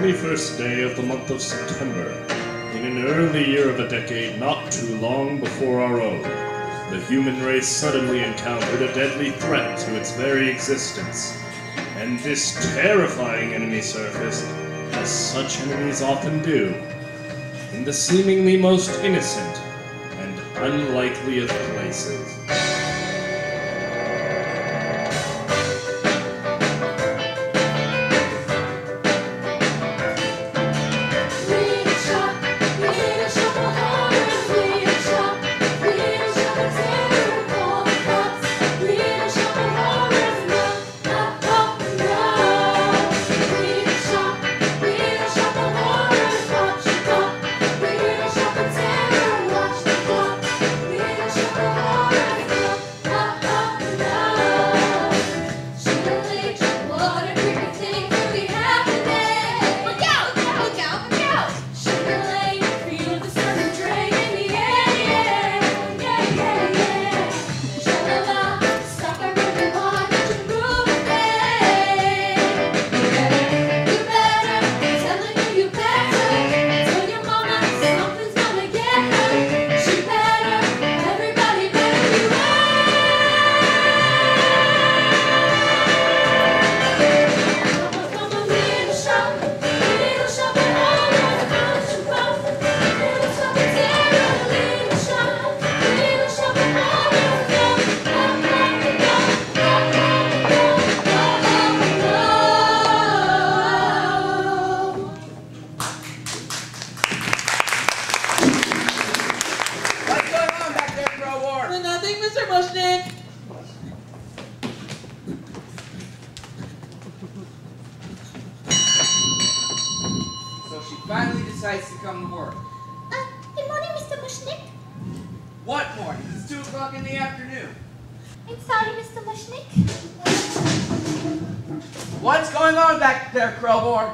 21st day of the month of September, in an early year of a decade not too long before our own, the human race suddenly encountered a deadly threat to its very existence. And this terrifying enemy surfaced, as such enemies often do, in the seemingly most innocent and unlikely of places.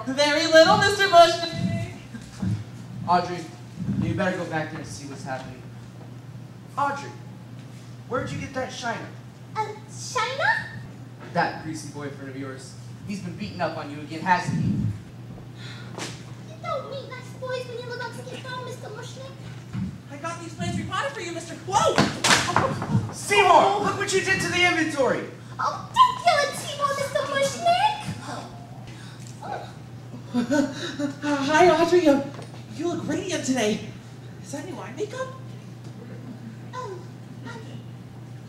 Very little, Mr. Bushnick. Audrey, you better go back there and see what's happening. Audrey, where'd you get that shiner? Shiner? That greasy boyfriend of yours. He's been beating up on you again, hasn't he? You don't meet nice boys when you live on Skid Row, Mr. Bushnick. I got these plans repotted for you, Mr. Whoa! Seymour, look what you did to the inventory. Oh, don't kill it, Seymour, Mr. Bushnick. Hi, Audrey. You look radiant today. Is that new eye makeup?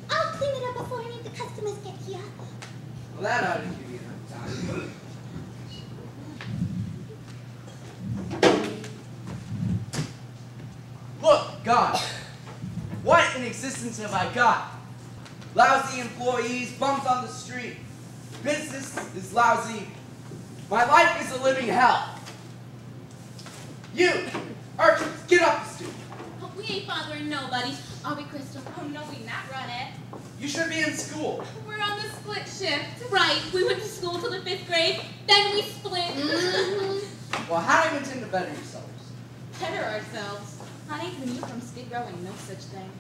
I'll clean it up before any of the customers get here. Well, that ought to give you enough time. Look, God, what in existence have I got? Lousy employees, bums on the street. Business is lousy. My life is a living hell. You, Archie, get off the stoop. Oh, we ain't bothering nobody. Are we, Crystal? Oh, no, we not, Ronette. You should be in school. We're on the split shift. Right, we went to school till the 5th grade, then we split. Well, how do you intend to better yourselves? Better ourselves. Honey, when you from Skid Row ain't no such thing.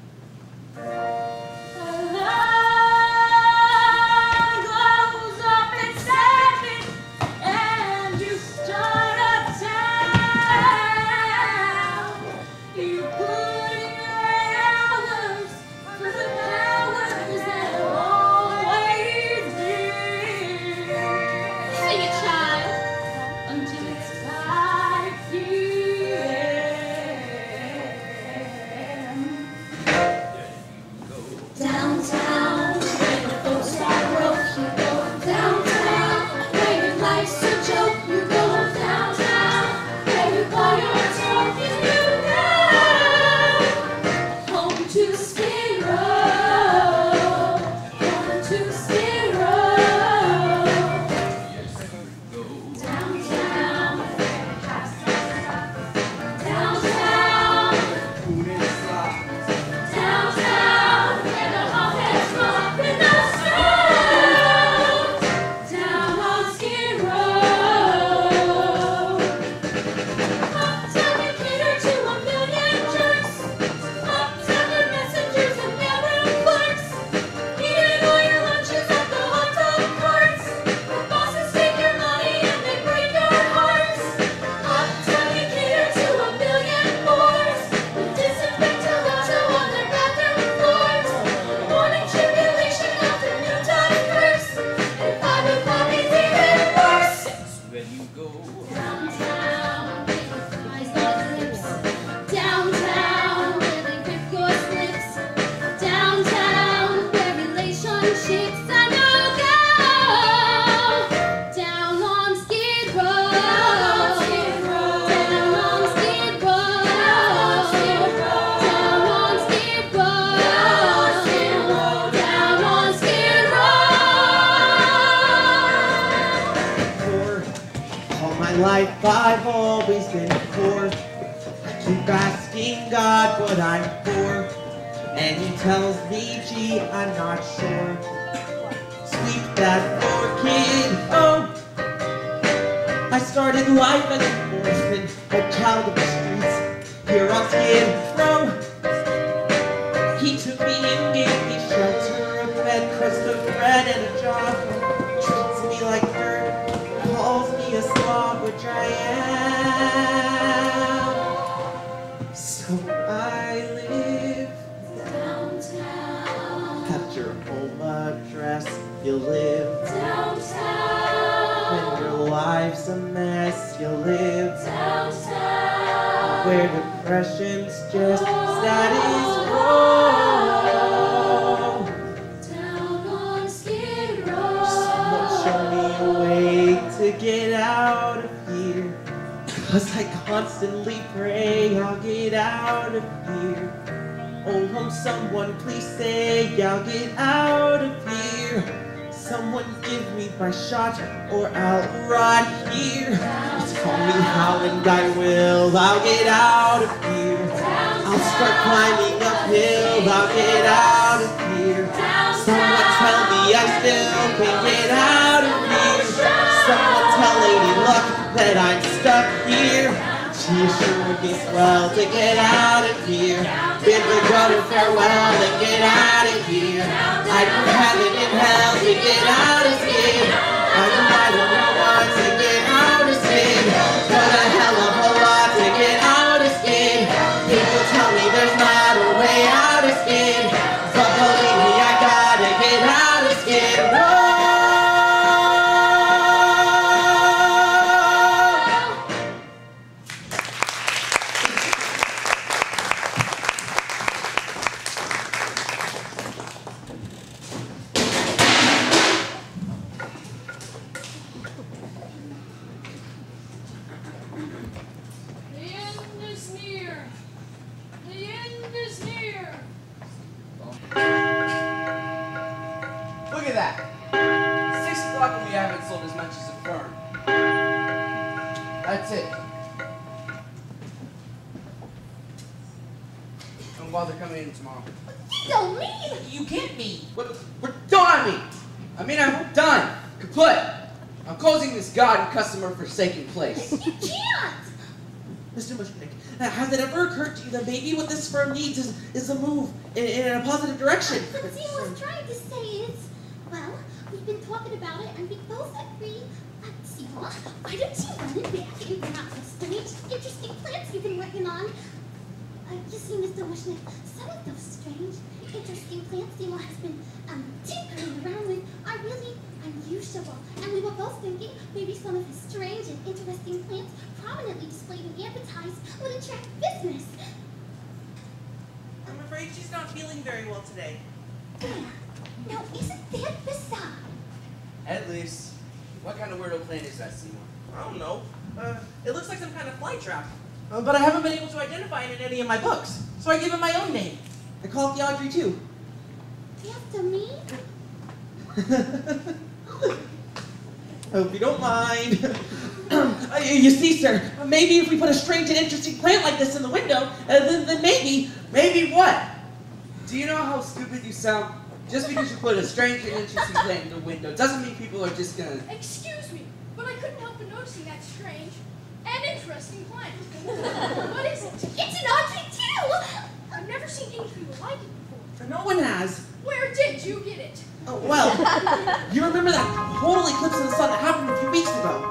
Downtown, where you buy your toy, you know. life I've always been poor. I keep asking God what I'm for, and he tells me, gee, I'm not sure. Sweep that floor, kid, oh. I started life as an orphan, a child of the streets, here on Skid Row. He took me in, gave me shelter, a bed, crust of bread, and a job. Treats me like dirt, calls me a slob, which I am. So I live downtown. At your home address, you live downtown. When your life's a mess, you live downtown. Where depression's just status quo. Down on Skid Row. Someone show me a way to get out of here, 'cause I constantly pray I'll get out of here. Oh, someone please say I'll get out of here. Someone give me my shot or I'll rot here. Just call me how and I will. I'll get out of here. I'll start climbing uphill. I'll get out of here. Someone tell me I still can get out of here. Someone tell Lady Luck that I'm stuck here. She sure would be swell to get out of here. Bid the gutter farewell and get out of here. I'd do heaven and hell to get out of here. I don't want to get out of Skid, but a hell of a lot to get out of Skid. People tell me there's not a way out of Skid, but believe me, I gotta get out of Skid Row. Look at that. 6 o'clock and we haven't sold as much as a firm. That's it. Don't bother coming in tomorrow. You don't mean. You get me. We're done. I'm done. Kaput. I'm closing this god and customer-forsaken place. You can't. Mr. Mushnick, has it ever occurred to you that maybe what this firm needs is a move in a positive direction? What he was trying to say is, well, we've been talking about it and we both agree. Seymour, why don't you run it back and bring out some strange, interesting plants you've been working on? You see, Mr. Mushnick, some of those strange, interesting plants Seymour has been tinkering around with are really unusual. And we were both thinking maybe some of his strange and interesting plants prominently displayed and advertised would attract business. I'm afraid she's not feeling very well today. There. Now, isn't that bizarre? At least, what kind of weirdo plant is that, Seymour? I don't know. It looks like some kind of fly trap. But I haven't been able to identify it in any of my books, so I gave it my own name. I call it the Audrey too. After me? Hope you don't mind. You see, sir, maybe if we put a strange and interesting plant like this in the window, then maybe... Maybe what? Do you know how stupid you sound? Just because you put a strange and interesting plant in the window doesn't mean people are just gonna... Excuse me, but I couldn't help but noticing that strange and interesting plant. What is it? It's an Audrey too! I've never seen anything like it before. No one has. Where did you get it? Oh, well, you remember that total eclipse of the sun that happened a few weeks ago?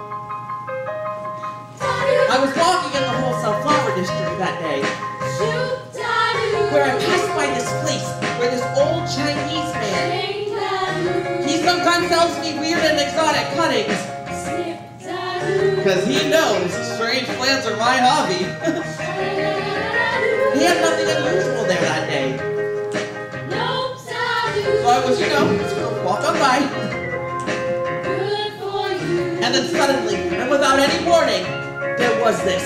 I was walking in the wholesale flower district that day, where I passed by this place where this old Chinese man, he sometimes sells me weird and exotic cuttings, because he knows strange plants are my hobby. He had nothing unusual there that day. So I was, just gonna walk on by. And then suddenly, and without any warning, there was this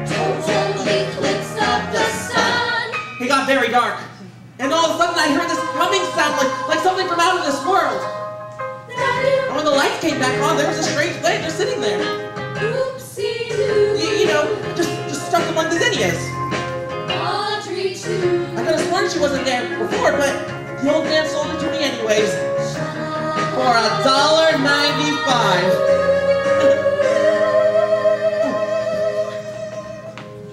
total eclipse of the sun. It got very dark. And all of a sudden I heard this humming sound like something from out of this world. And when the lights came back on, there was a strange plant just sitting there. Oopsie-doo. You know, just stuck among the zinnias. Audrey, too. I could have sworn she wasn't there before, but the old man sold it to me anyways. For $1.95.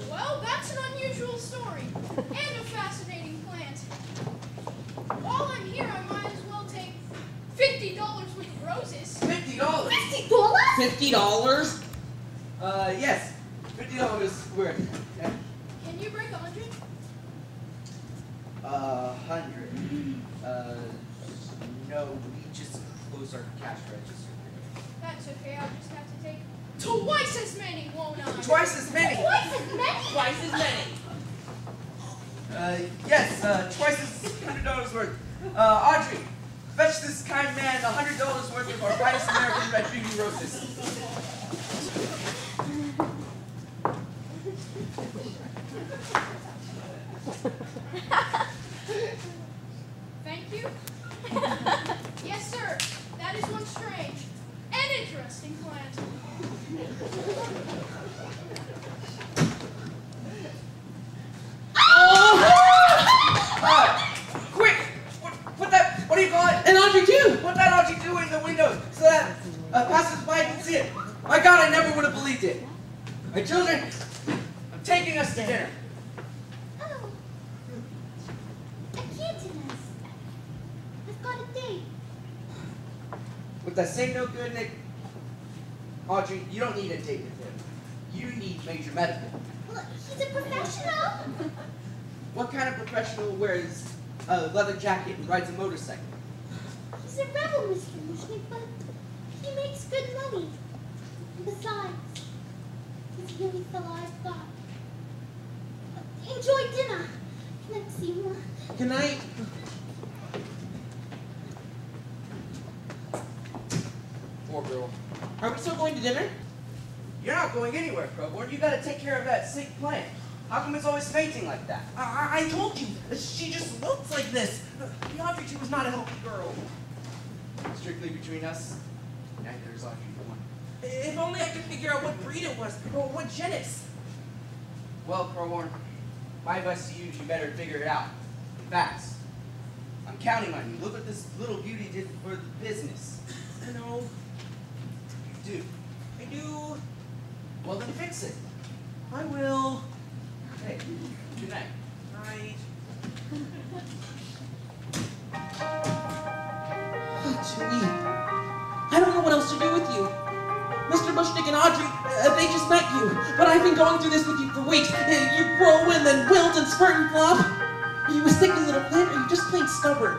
Well, that's an unusual story. And a fascinating plant. While I'm here, I might as well take $50 worth of roses. $50? $50? Yes. $50 worth. Okay. Can you break 100? 100. No, we just closed our cash register. That's okay, I'll just have to take twice as many, won't I? Twice as many. Twice as many? Twice as many. Yes, twice as $100 worth. Audrey, fetch this kind man $100 worth of our finest American red beauty roses. Thank you. Yes, sir. That is one strange and interesting plant. Quick! Put that, what do you call it? And Audrey too. Put that Audrey 2 in the window so that passers-by can see it. My God, I never would have believed it. My children, I'm taking us to dinner. Oh. I can't do this. I've got a date. With that same no good, Nick. Audrey, you don't need a date with him. You need major medical. Well, he's a professional. What kind of professional wears a leather jacket and rides a motorcycle? He's a rebel, Mr. Mushnick, but he makes good money. And besides, he's the only fellow I've got. Enjoy dinner. Good night, Seymour. Good night. Poor girl. Are we still going to dinner? You're not going anywhere, Crowborn. You gotta take care of that sick plant. How come it's always fainting like that? I told you, she just looks like this. The Audrey 2 was not a healthy girl. Strictly between us, neither is Audrey 1. If only I could figure out what breed it was, or what genus. Well, Crowborn, my advice to you is you better figure it out. Fast. I'm counting on you. Look what this little beauty did for the business. I know. You do. I do. Well, then fix it. I will. Hey, good night. Night. Chewie, I don't know what else to do with you. Mr. Bushnick and Audrey, they just met you, but I've been going through this with you for weeks. You grow and then wilt and spurt and flop. Are you a sickly little plant, or are you just plain stubborn?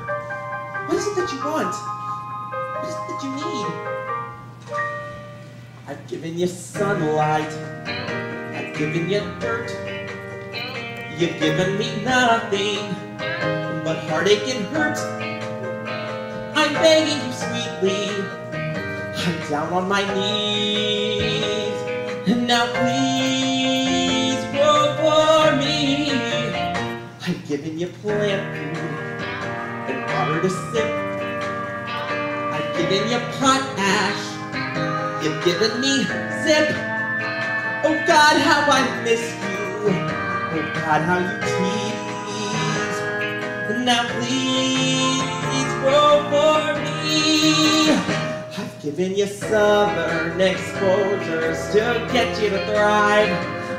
What is it that you want? What is it that you need? I've given you sunlight. I've given you dirt. You've given me nothing but heartache and hurt. I'm begging you sweetly. I'm down on my knees. And now please grow for me. I've given you plant food and water to sip. I've given you potash. You've given me zip. Oh God, how I miss you. Oh God, how you tease. Now please grow for me. I've given you southern exposures to get you to thrive.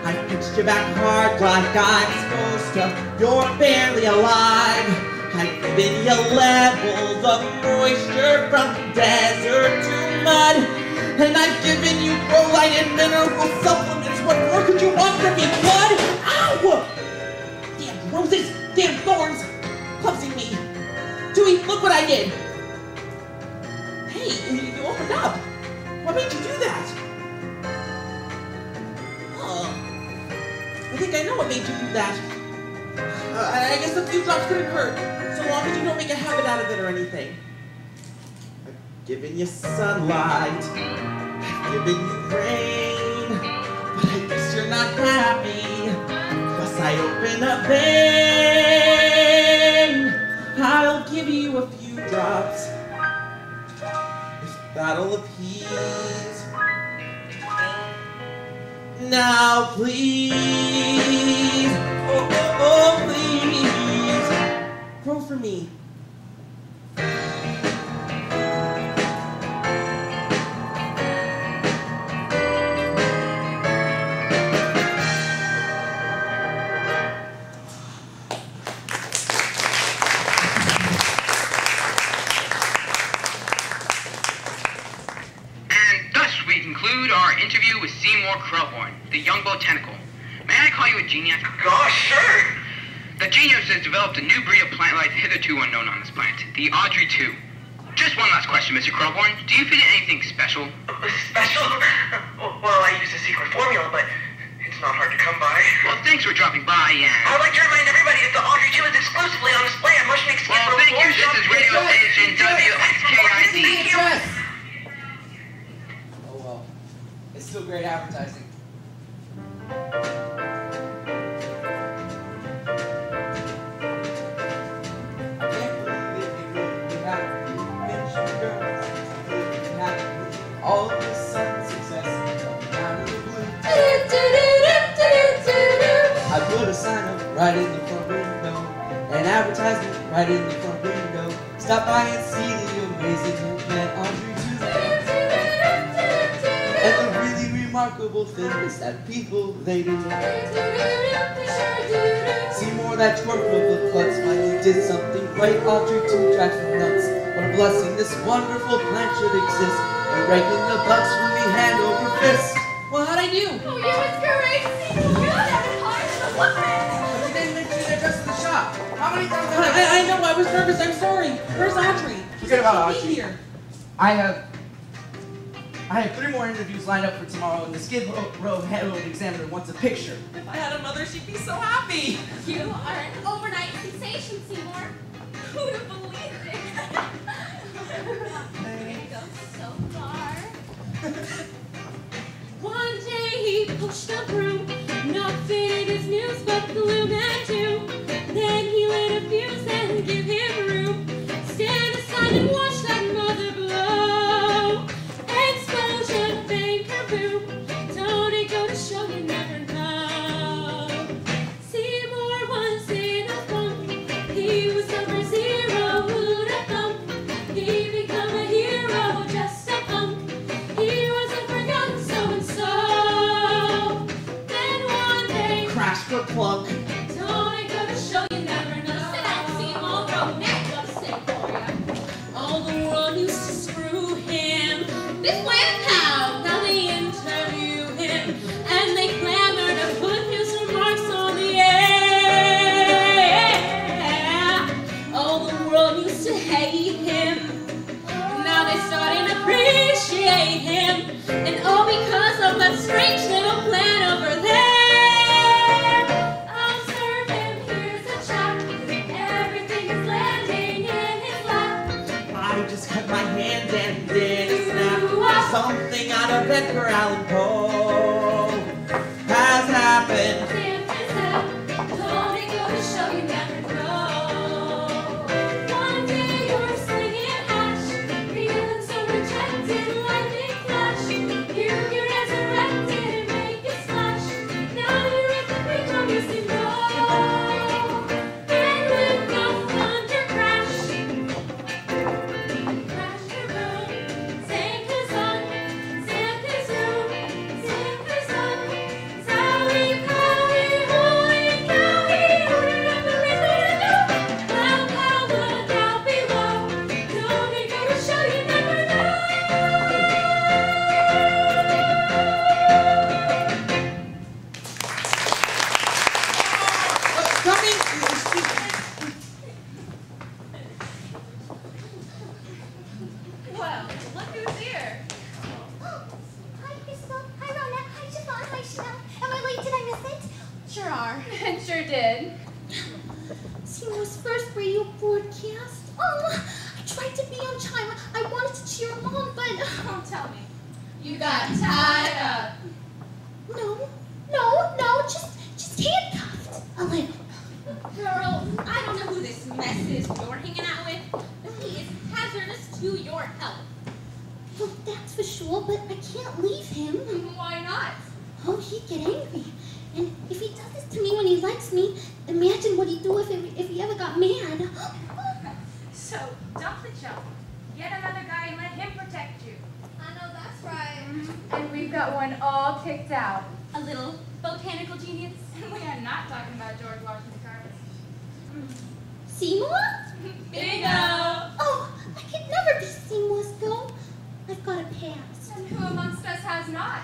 I've pitched you back hard like I'm supposed to. You're barely alive. I've given you levels of moisture from desert to mud. And I've given you Karoline and mineral supplements. What more could you want from me, blood? Ow! Damn roses, damn thorns, clumsing me. Dewey, look what I did. Hey, you opened up. What made you do that? I think I know what made you do that. I guess a few drops couldn't hurt, so long as you don't make a habit out of it or anything. I've given you sunlight. I've given you rain. But I guess you're not happy. Plus I open a vein. I'll give you a few drops. If that'll appease. now, please. Oh, oh, oh, please. Roll for me. Our interview with Seymour Krelborn, the young botanical. May I call you a genius? Gosh, sure. The genius has developed a new breed of plant life hitherto unknown on this planet, the Audrey 2. Just one last question, Mr. Krelborn. Do you feed it anything special? Special? Well, I use a secret formula, but it's not hard to come by. Well, thanks for dropping by, and... I would like to remind everybody that the Audrey 2 is exclusively on display at Mushnick Skid Row. Well, thank you. This is radio station WXKID. It's still great advertising. I can't believe it we have mentioned girls. We have all of this sudden success coming out of the blue. I put a sign up right in the front window, an advertisement right in the front window. Stop by and see the amazing plant Audrey 2. And the really remarkable thing is that people, they do know. Seymour, that twerk of the klutz, finally did something great. Audrey 2 drives me nuts. What a blessing this wonderful plant should exist. And breaking the bucks from me hand over fist. Well, how'd I do? Oh, you was great. Good at heart. But you didn't mention the address of the shop. How many times have I know, I was nervous, I'm sorry. Where's Audrey? Forget about She's Audrey. here. I have 3 more interviews lined up for tomorrow, and the Skid Row Herald Examiner wants a picture. If I had a mother, she'd be so happy. You are an overnight sensation, Seymour. Who'd have believed it? It goes so far. One day he pushed a broom, not fitted his news, but gloom and doom. Then he lit a fuse and give him room. Stand aside and watch that mother blow. Explosion, bang, kaboom. Don't it go to show you never know? Seymour was in a funk. He was number 0. Who'd have thunk? He become a hero, just a punk. He wasn't forgotten, so and so. Then one day, Crash for plunk. don't it go to show you never know? Sit down, Seymour, bro, neck up, sing for ya. All the world used to screw him. This way and how? Now they interview him, and they clamor to put his remarks on the air. All the world used to hate him. Now they start to appreciate him, and all because of that strange little plan over there. Observe him, here's a chap. Everything is landing in his lap. I just cut my hand and then snap. Something out of Edgar Allan Poe has happened. Don't it go to show you never know? One day you're slinging hash, feeling so rejected, lightning flash. You get resurrected and make it splash. Now you're at the brink of missing road. And with no thunder crash, crash your boom, sank the sun, sank the zoom, sank the sun. Sorry, Cowie, holy cowie, ordered up the river to go. Loud, look out below. Don't it go to show you never know? Coming. Well, look who's here. Hi, Crystal. Hi, Rona. Hi, Siobhan. Hi, Chanel. Am I late? Did I miss it? Sure are. And sure did. Seymour's first radio broadcast. Oh, I tried to be on time. I wanted to cheer him on, but Don't tell me. You got tied up. no, just handcuffed. A little. Girl, I don't know who this mess is you're hanging out with, but he is hazardous to your health. Well, that's for sure, but I can't leave him. Why not? Oh, he'd get angry. And if he does this to me when he likes me, imagine what he'd do if he ever got mad. So, dump the chump. Get another guy and let him protect you. I know that's right. And we've got one all kicked out. A little botanical genius. We are not talking about George Washington Carver. Seymour? Bingo! Oh, I could never be Seymour's girl. I've got a past. And who amongst us has not?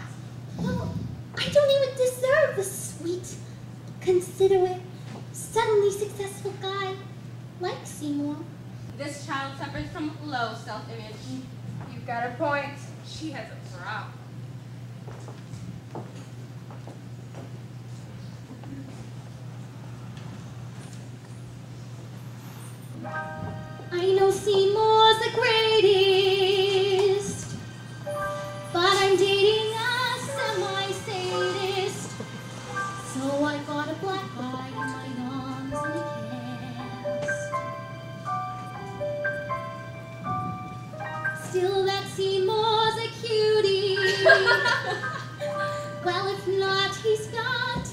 Well, I don't even deserve a sweet, considerate, suddenly successful guy like Seymour. This child suffers from low self-image. You've got a point. She has a problem. I know Seymour's the greatest, but I'm dating a semi-sadist. So I got a black eye in my arms and a cast. Still, that Seymour's a cutie. Well, if not, he's got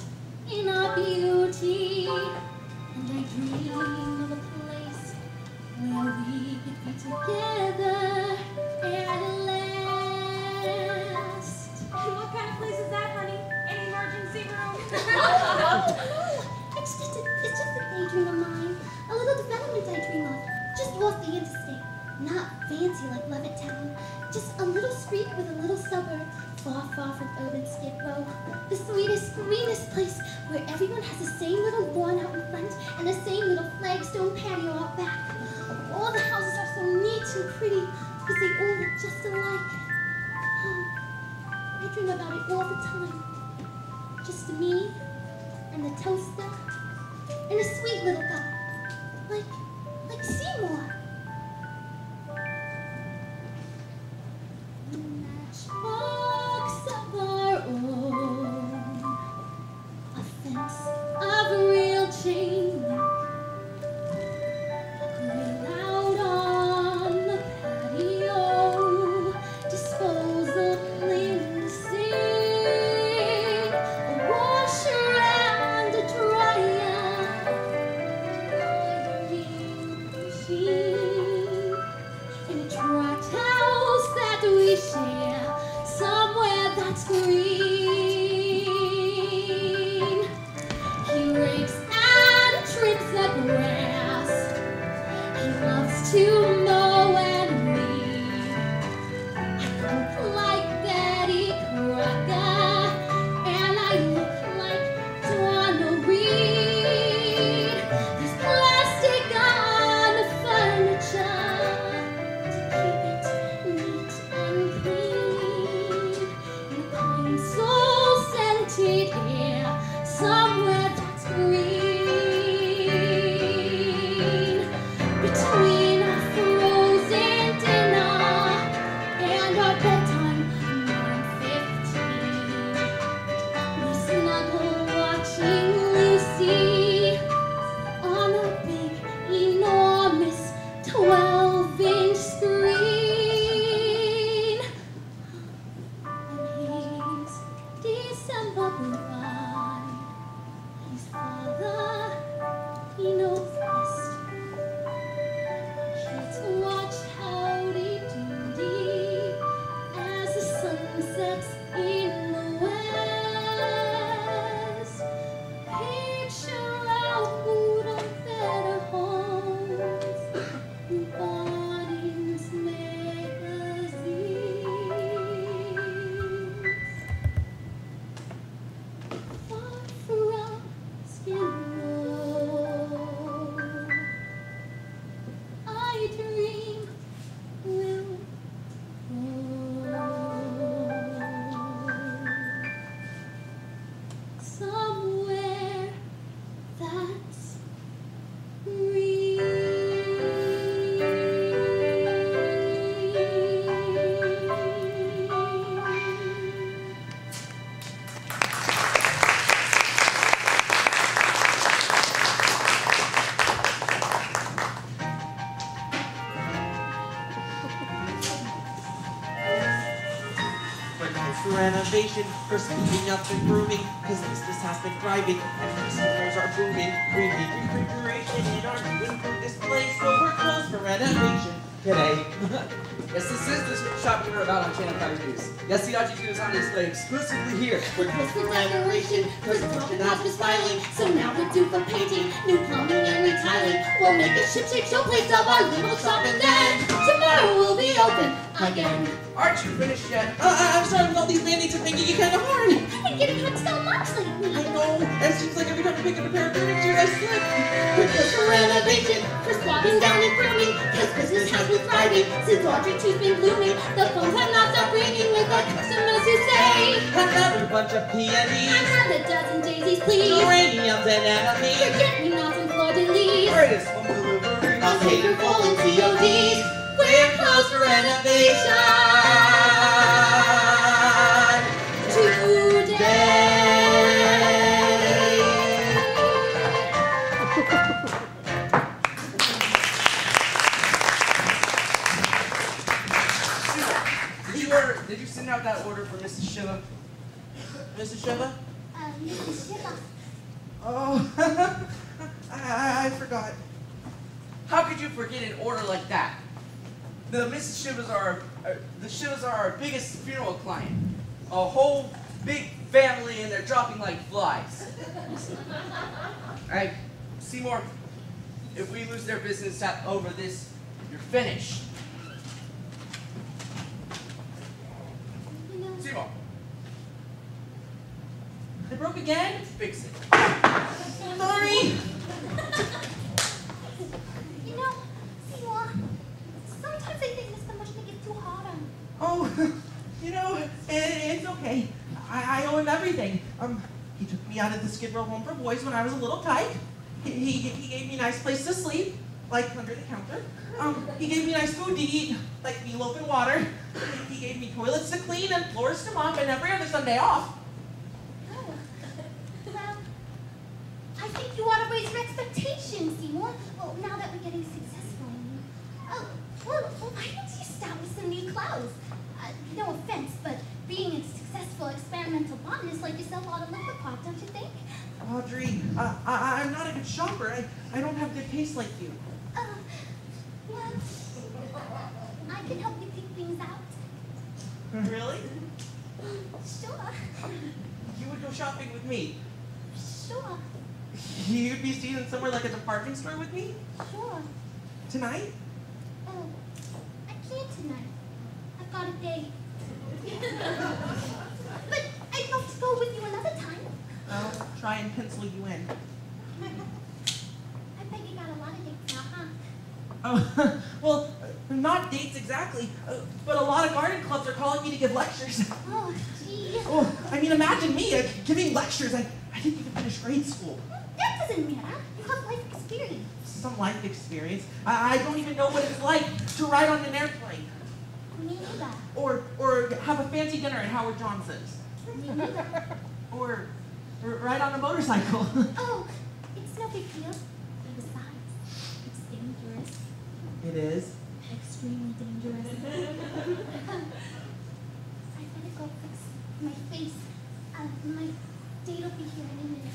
inner beauty. And I dream of a place where we could be together at last. What kind of place is that, honey? An emergency room? It's just a daydream of mine. A little development I dream of. Just off the interstate. Not fancy like Levittown. Just a little street with a little suburb. Far, far from urban Skid Row. The sweetest, greenest place where everyone has the same little lawn out in front and the same little flagstone patio out back. All the houses are so neat and pretty because they all look just alike. Oh, I dream about it all the time. Just me and the toaster and a sweet little guy, like Seymour. Matchbox of our own, a fence of real chain link, grill out on the patio, disposal clean the sink, a washer and a dryer, ironing machine. renovation, for speeding up and grooming, cause business has been thriving, and customers are booming. We need refrigeration in our new food display, so we're closed for renovation today. Yes, this is the shopping we're about on Channel 5 News. Yes, the Audrey 2 is on display exclusively here. We're close for renovation, construction has been smiling, so now we're due for painting, new plumbing and retiling. We'll make a ship-shape showplace of our little shop, and then tomorrow we'll be open again. Aren't you finished yet? I'm sorry, with all these mandates are making it kind of hard. I've been getting hurt so much lately. I know, it seems like every time I pick up a pair of furniture, I slip. We're close for renovation, for swapping down and grooming, cause business has been thriving, since Audrey 2's been blooming. The phones have not stopped ringing with our customers who say, Another bunch of peonies, another dozen daisies, please. geraniums and enemies. Forget-me-nots and fleur-de-lis. Greatest home delivery. I'll take your full and CODs. We're closed for renovation Did you send out that order for Mrs. Shiva? Mrs. Shiva? Mrs. Shiva. Oh, I forgot. How could you forget an order like that? The Mrs. Shivas are the Shivas are our biggest funeral client. A whole big family, and they're dropping like flies. Alright, Seymour, if we lose their business over this, you're finished. Seymour, It broke again? fix it. Sorry. You know, Seymour, sometimes I think Mr. Mushnick is too hard on me. Oh, you know, it's okay. I owe him everything. He took me out of the Skid Row home for boys when I was a little tyke. He gave me a nice place to sleep, like under the counter. He gave me nice food to eat, like meatloaf and water. He gave me toilets to clean and floors to mop and every other Sunday off. Oh, well, I think you ought to raise your expectations, Seymour. Well, now that we're getting successful. Oh, well, why don't you start with some new clothes? No offense, but being a successful experimental botanist like yourself ought to look the part, don't you think? Audrey, I'm not a good shopper. I don't have good taste like you. Well, I can help you pick things out. Really? Sure. You would go shopping with me? Sure. You'd be seen somewhere like a department store with me? Sure. Tonight? Oh, I can't tonight. I've got a date. But I'd love to go with you another time. I'll try and pencil you in. I bet you got a lot of dates now, huh? Oh, well, not dates exactly, but a lot of garden clubs are calling me to give lectures. Oh, gee. Oh, I mean, imagine me giving lectures. I didn't even finish grade school. That doesn't matter. You have life experience. Some life experience. I don't even know what it's like to ride on an airplane. Me neither. Or have a fancy dinner at Howard Johnson's. Me neither. Or ride on a motorcycle. Oh, it's no big deal. Besides, it's dangerous. It is. Extremely dangerous. I better go fix my face. My date will be here in a minute.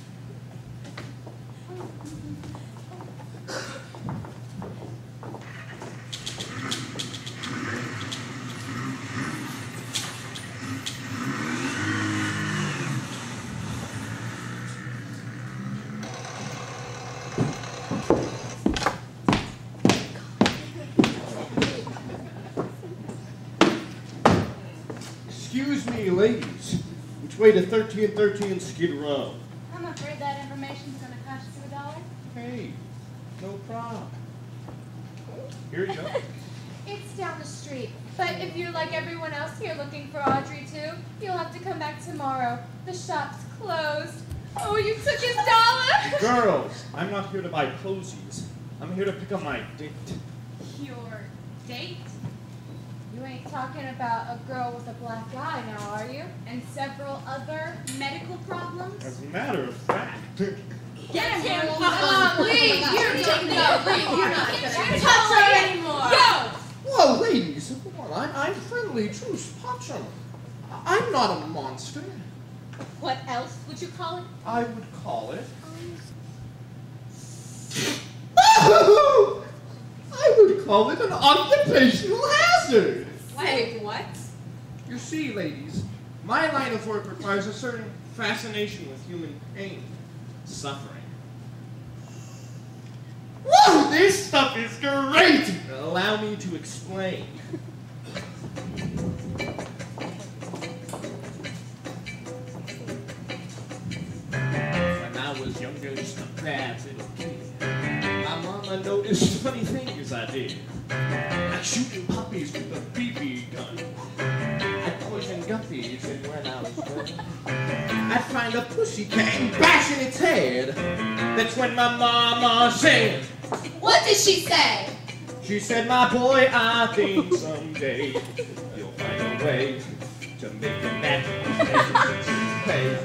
Excuse me, ladies. Which way to 1313 Skid Row? I'm afraid that information's going to cost you $1. Hey, no problem. Here you go. It's down the street. But if you're like everyone else here looking for Audrey too, you'll have to come back tomorrow. The shop's closed. Oh, you took his $1? Girls, I'm not here to buy posies. I'm here to pick up my date. Your date? You ain't talking about a girl with a black eye now, are you? And several other medical problems? As a matter of fact. Get him! Leave! You're not gonna touch her anymore! Yo! Whoa, ladies, come on. I'm friendly, true spot chummer. I'm not a monster. What else would you call it? I would call it... I would call it an occupational hazard. Wait, what? You see, ladies, my line of work requires a certain fascination with human pain, suffering. Whoa, this stuff is great! Allow me to explain. When I was younger, just a bad little kid, my mama noticed funny things I did. Like shooting puppies with a BB gun. I'd poison guppies, and when I was done, I'd find a pussycat and bash in its head. That's when my mama said, What did she say? she said, my boy, I think someday you'll find a way to make a natural pay.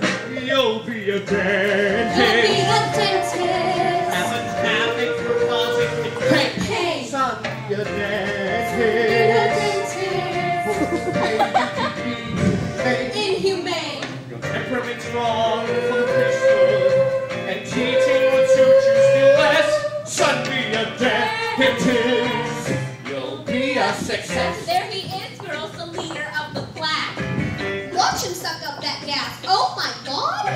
You'll be a dentist. Have a tablet for causing pain. Hey. Son, be a dentist. Inhumane. Your temperament's wrong for the priesthood, and teaching would suit you still less. Son, be a dentist. You'll be a success. There he is, girls, the leader of the class. Watch him suck up that gas. Oh my god!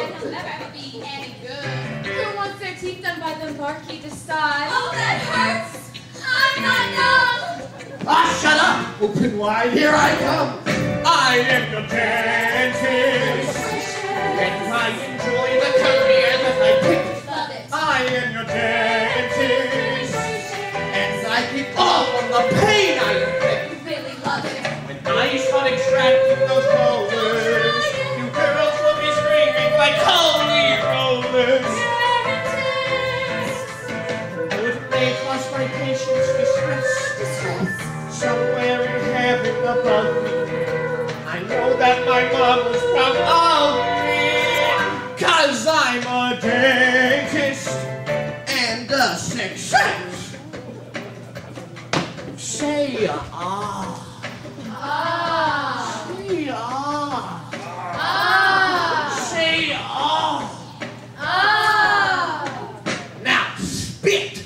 And he'll never ever be any good. Who wants their teeth done by the Marquis de Sade? Oh, that hurts! I'm not young! Ah, shut up! Open wide, here I come! I am the dentist! And I enjoy the career that I picked. Love it. I am your dentist! And I keep all of the pain I inflict. Really love it. When I start extracting those molars, you girls will be screaming like holy rollers! Would they cause my patients distress? Somewhere in heaven above me, I know that my mom was proud of me, 'cause I'm a dentist and a success. Say ah. Ah. Say ah. Ah. Say ah. Ah. Now spit.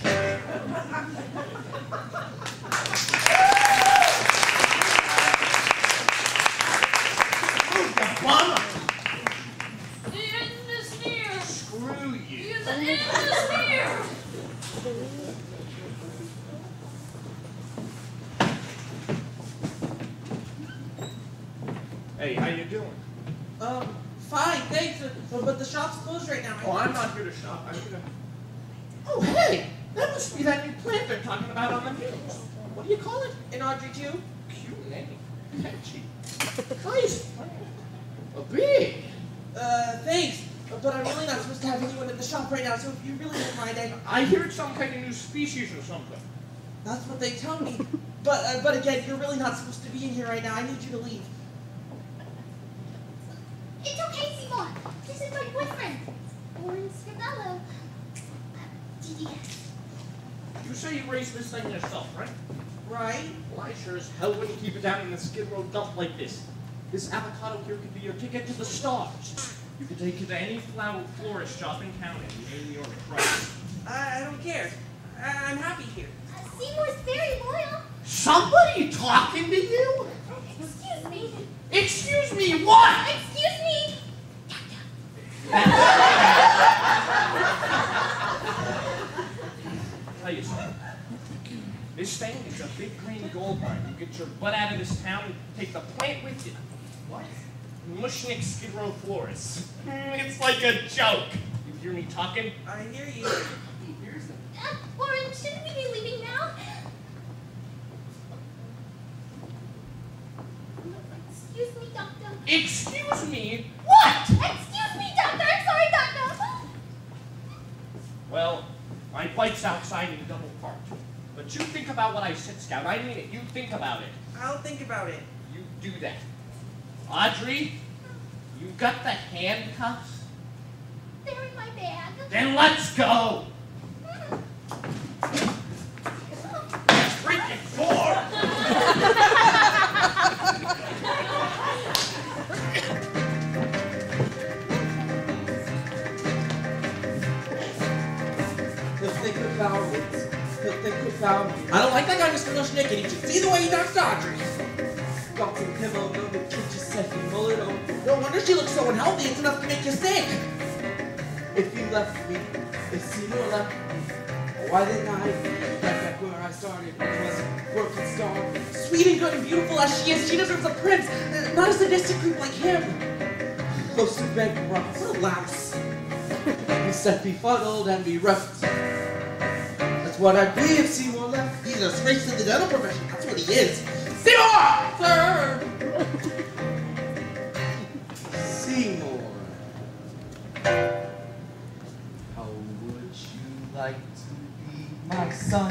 Screw you. Hey, how you doing? Fine, thanks, but the shop's closed right now. Oh, I'm not here to shop. I'm here to... Oh, hey! That must be that new plant they're talking about on the news. What do you call it? An Audrey 2? Cute name. Catchy. Nice plant. A big. Thanks, but I'm really not supposed to have anyone in the shop right now, so if you really don't mind, I hear it's some kind of new species or something. that's what they tell me. But again, you're really not supposed to be in here right now. I need you to leave. It's okay, Simon. This is my boyfriend. Orange Scribello. You say you raised this thing yourself, right? Right? Well, I sure as hell wouldn't keep it down in the Skid Row dump like this. This avocado here could be your ticket to the stars. You could take it to any flower florist shop in town and name your price. I don't care. I'm happy here. Seymour's very loyal. Somebody talking to you? Excuse me. Excuse me, what? Excuse me. Tell you something. This thing is a big green gold mine. You get your butt out of this town and take the plant with you. What? Mushnik Skid Row florists. It's like a joke. You hear me talking? I hear you. He hears them. Orange, shouldn't we be leaving now? Excuse me, Doctor. Excuse me? What? Excuse me, Doctor. I'm sorry, Doctor. Well, my bike's outside in double parked. But you think about what I said, Scout. I mean it. You think about it. I'll think about it. You do that. Audrey, you got the handcuffs? They're in my bag. Then let's go! Freaking four! think about it. He'll think about me. I don't like that guy, Mr. Mushnick, and you should see the way he talks to Audrey. Got some pillow, no, the kid just said he pull it over. No wonder she looks so unhealthy, it's enough to make you sick. If you left me, if Seymour left me, why didn't I? Right back where I started, which was a broken star. Sweet and good and beautiful as she is, she deserves a prince, not a sadistic creep like him. Close to bankrupt, a louse. He said befuddled and bereft. That's what I'd be if Seymour left. He's a disgrace to the dental profession, that's what he is. Seymour! Sir! Seymour. How would you like to be my son?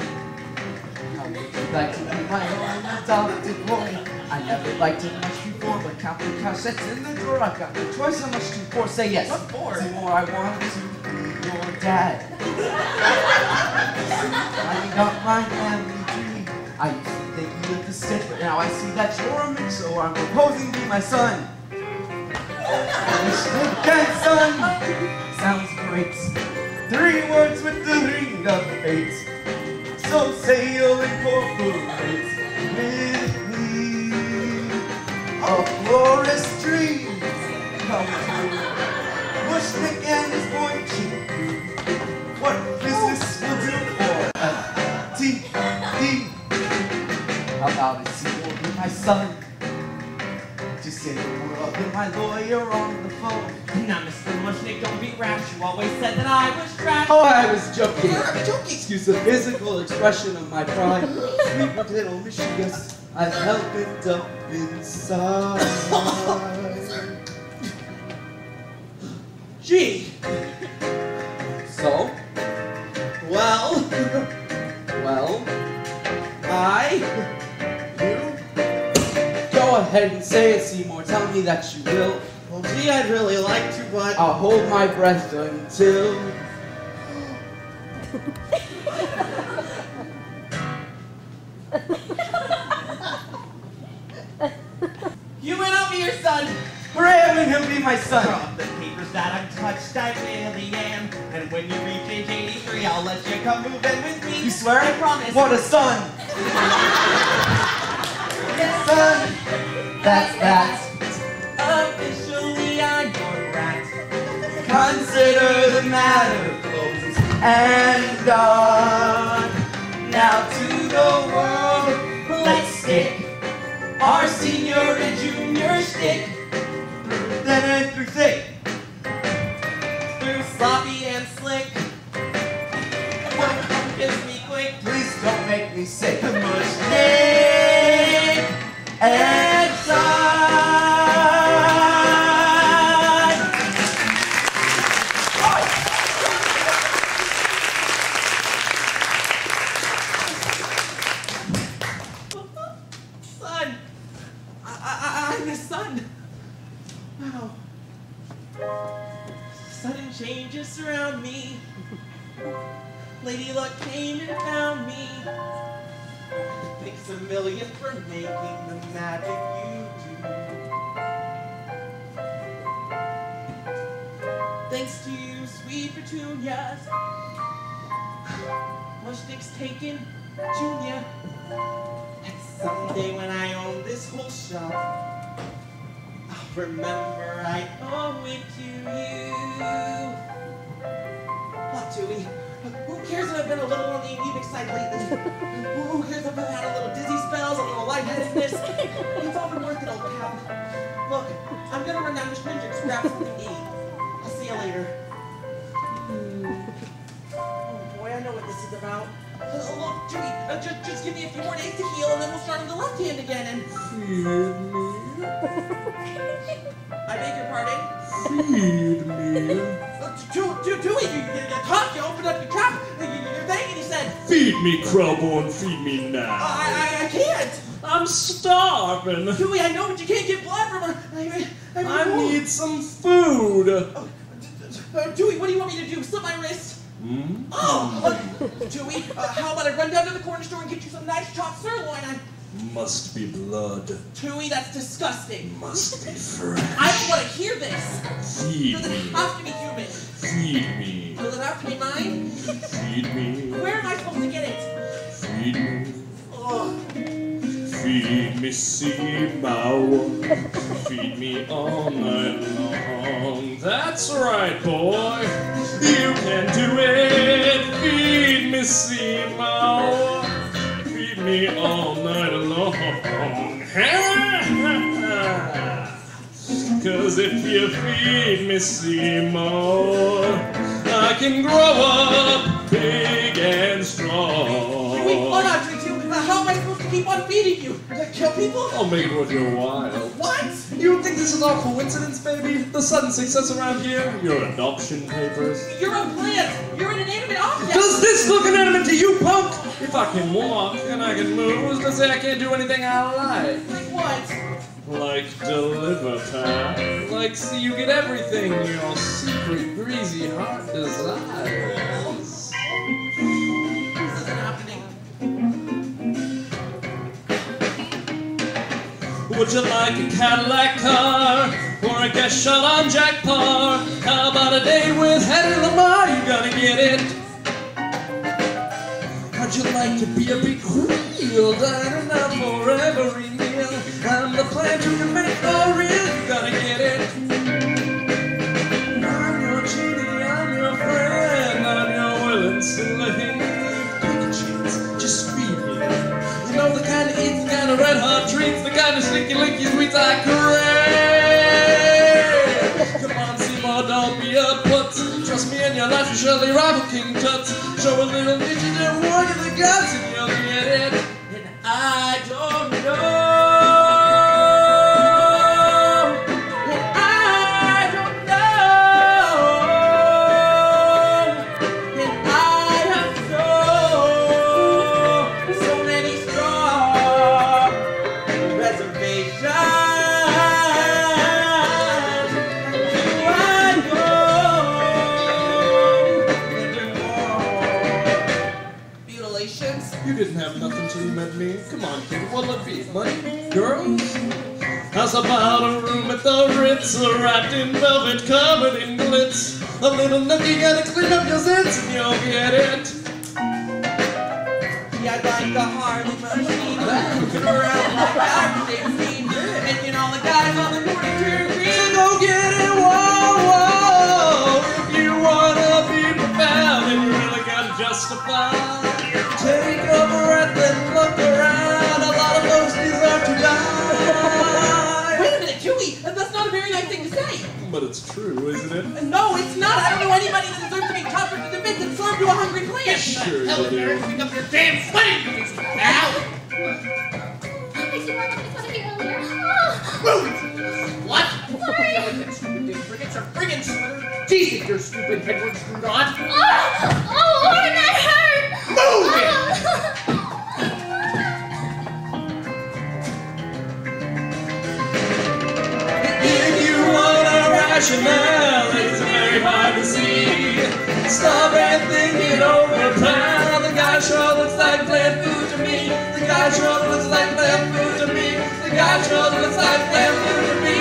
How would you like to be my own adopted boy? I never liked it much before, but count the cash that's in the drawer. I've got no choice, how much to pour? Say yes. What for? Seymour, I want to be your dad. I got my family tree. I used to think you lived a stick, but now I see that you're a mix, so I'm proposing to be my son. Good son, sounds great. 3 words with the ring of fate. So say you'll incorporate with me a forestry. Come through, Mushnick and his boy Chief. What business will do for FTD? How about it, Seymour, be my son? Just say the word, I'll get my lawyer on the phone. Now, Mr. Mushnick, don't be rash. You always said that I was trash. Oh, I was joking. Excuse the physical expression of my pride. Sweet little Michigas, I've held it up inside. Gee. So? Well, you go ahead and say it, Seymour. Tell me that you will. Well, gee, I'd really like to, but I'll hold my breath until... You and I'll be your son. Hooray, I mean, he'll be my son. Drop the papers that I've touched, I really am. And when you reach age 83, I'll let you come move in with me. You swear? I promise. What a son! Son, that's that. Officially, I'm your brat. Consider the matter closed and done. Now to the world, let's stick our senior and junior stick. Then and through thick, Through sloppy and slick. Don't come kiss me quick. please don't make me sick. Mushnick And son. Son. I'm his son. Wow. Sudden changes surround me. Lady Luck came and found me. Thanks a million for making the magic you do. Thanks to you, sweet petunias. Mushnick's taken Junior. And someday when I own this whole shop, I'll remember I owe it to you. What, Dewey? Who cares if I've been a little on the anemic side lately? Who cares if I've had a little dizzy spells, a little lightheadedness? It's all been worth it, old pal. Look, I'm gonna run down to Stranger and grab something to eat. I'll see you later. Oh boy, I know what this is about. Look, Dewey, just give me a few more days to heal, and then we'll start on the left hand again, and... I beg your pardon? Feed me. Dewey, you talked, you opened up your trap, you're begging, he said... Feed me, Crowborn, feed me now. I can't! I'm starving. Dewey, I know, but you can't get blood from her. I need some food. Dewey, what do you want me to do? Slit my wrist? Oh! Dewey, how about I run down to the corner store and get you some nice chopped sirloin? Must be blood. Dewey, that's disgusting. Must be fresh. I don't want to hear this. Feed Does it me. have to be human? Feed me. Will it have to be mine? Feed me. feed me. Feed me, sea mouse. Feed me all night long. That's right, boy. You can do it. Feed me, sea mouse. Feed me all night long. 'Cause if you feed me, Seymour, I can grow up big and strong. Wait, hold on, Trixie. How am I supposed to keep on feeding you? Does that kill people? I'll make it worth your while. What? You think this is all coincidence, baby? The sudden success around here? Your adoption papers? You're a plant. You're an inanimate object. Does this look inanimate to you, punk? If I can walk and I can move, who's to say I can't do anything I like? Like what? Like deliver, pal. Like see you get everything your secret greasy heart desires. This isn't happening. Would you like a Cadillac car or a guest shot on Jack Parr? How about a date with Hedy Lamarr? You gonna get it. How'd you like to be a big wheel, dining out for every meal? I'm the plant you can make for real. You gotta get it. I'm your genie, I'm your friend, I'm your willing slave. Take a chance, just feed me. You know the kind of eats, the kind of red hot treats, the kind of sneaky linky sweets I crave. Come on, Seymour, don't be a putz. Trust me and your life will surely rival King Tut's. Show a little digit and word of the gods and you'll get it. And I don't know. You didn't have nothing till you met me. Come on, kid, what'll it be? Money? Girls? How's about a room at the Ritz, wrapped in velvet, covered in glitz? A little nook you gotta clean up your zits and you'll get it. Yeah, I'd like the Harley machine, looking around like I've seen, making all the guys on the morning turn green. So go get it, whoa, whoa. If you wanna be profound, then you really gotta justify. Take a breath and look around. A lot of folks deserve to die. Wait a minute, Chewie! That's not a very nice thing to say. But it's true, isn't it? No, it's not. I don't know anybody that deserves to be covered to the bit and served to a hungry plant. Sure you do. Pick up your damn flame! Ow! I see more like this one here earlier. What? Sorry. Frigates are frigates! Teasing your stupid headward screwed on! Oh, Lord, that hurt! Move it! If you want a rationale, it's very hard to see. Stop and think it over, pal. The guy sure looks like bland food to me. The guy sure looks like bland food to me. The guy sure looks like bland food to me.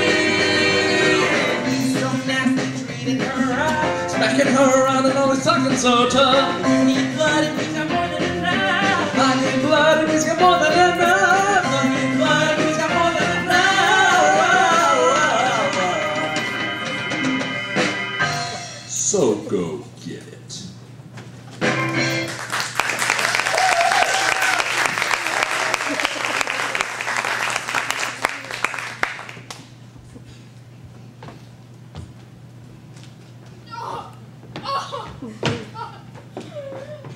He's so nasty, treating her up. Smacking her around and always talking so tough. Need blood and he's got more than enough. I need blood and he's got more than enough. I need blood and he's got more than enough. So go get it.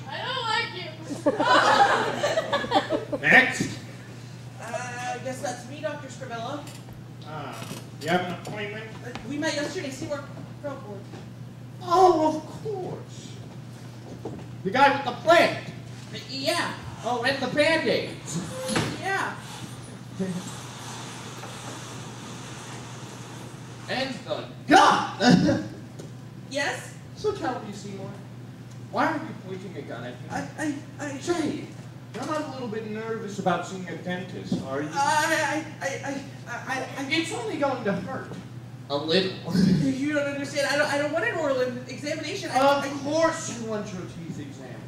I don't like you. Next! I guess that's me, Dr. Scribella. You have an appointment? We met yesterday. See where Crowboard. Oh, of course. The guy with the plant. Yeah. Oh, and the Band-Aids. Yeah. And the gun! Yes? So tell me, Seymour, why are you pointing a gun at me? Say, you're not a little bit nervous about seeing a dentist, are you? It's only going to hurt. A little. You don't understand. I don't want an oral examination. Of course you want your teeth examined.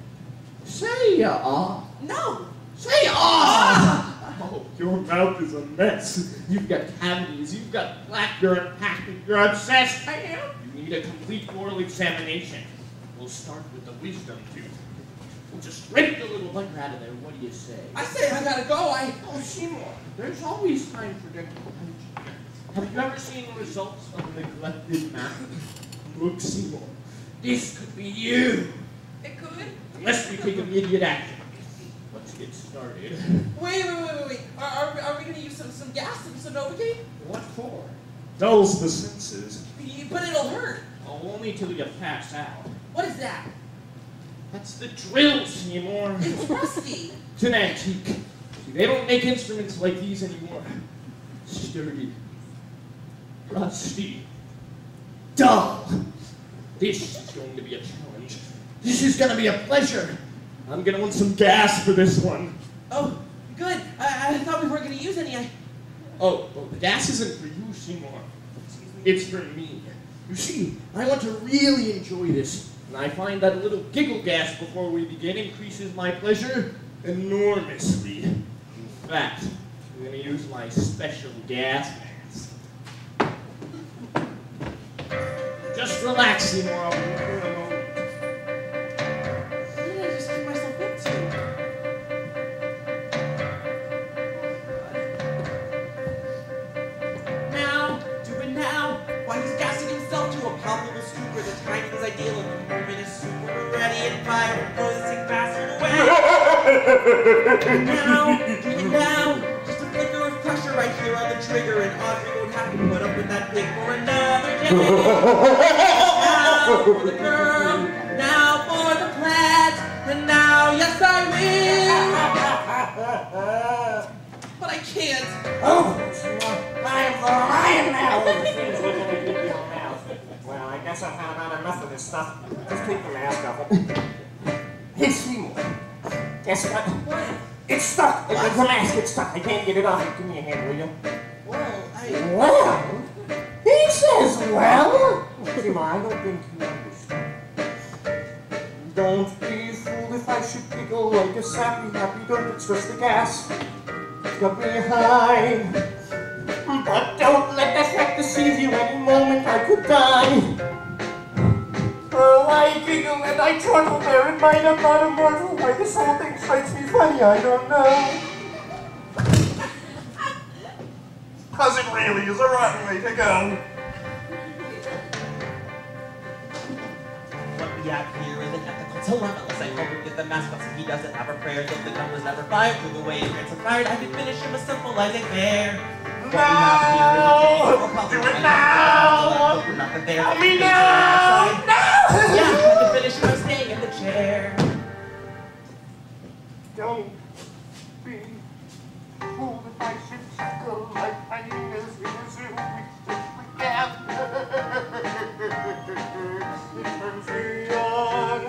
Say you are. No! Say off! Oh, your mouth is a mess. You've got cavities, you've got black urine packing, you're obsessed. I am. You need a complete oral examination. We'll start with the wisdom tooth. We'll just scrape the little bugger out of there. What do you say? I say I gotta go. Oh, Seymour, there's always time for dental hygiene. Have you ever seen the results of a neglected mouth? Look, Seymour, this could be you. It could? Unless we take immediate action. Let's get started. Wait. Are we gonna use some gas, some Novocaine? What for? Dulls the senses. But it'll hurt. Oh, only till you pass out. What is that? That's the drill, Seymour. It's rusty. It's an antique. See, they don't make instruments like these anymore. Sturdy. Rusty. Dull. This is going to be a challenge. This is going to be a pleasure. I'm going to want some gas for this one. Oh, good. I thought we weren't going to use any. Oh, the gas isn't for you, Seymour. It's for me. You see, I want to really enjoy this. And I find that a little giggle gas before we begin increases my pleasure enormously. In fact, I'm going to use my special gas mask. Just relax, Seymour. I'll be here in a moment. What did I just get myself into? Now, do it now. Why he's gassing himself to a palpable stupor. The timing is ideal and the moment is super ready and fire and processing faster away. Now, do it now. Just a flicker of pressure right here on the trigger and Audrey won't have to put up with that pig for another day. Now for the girl, now for the plant, and now, yes I will. But I can't. Oh, I'm the lion now. Well, I guess I've had about enough of this stuff. Just take the mask off it. Hey, Seymour. Guess what? What? It's stuck. The mask, it's stuck. I can't get it off. Give me a hand, will you? Well, Well? He says, well? Seymour, I don't think you understand. Don't be fooled if I should giggle like a sappy happy dog. It's just the gas. It's got me high. But don't let the fact deceive you. Any moment I could die. Oh, I giggle and I chortle. Bear in mind I'm not immortal. Why this whole thing strikes me funny, I don't know. Cause it really is a rotten way to go. what we have here is an ethical dilemma. Unless I hope we get the mask off so he doesn't have a prayer. Though the gun was never fired, through the way it transpired, I could finish him a simple as a fair. No! Do it now! Tell me now! No! Yeah, I could finish him by staying in the chair. Don't be fooled if I should chuckle like my nose in a zoo. We gap. It turns me on.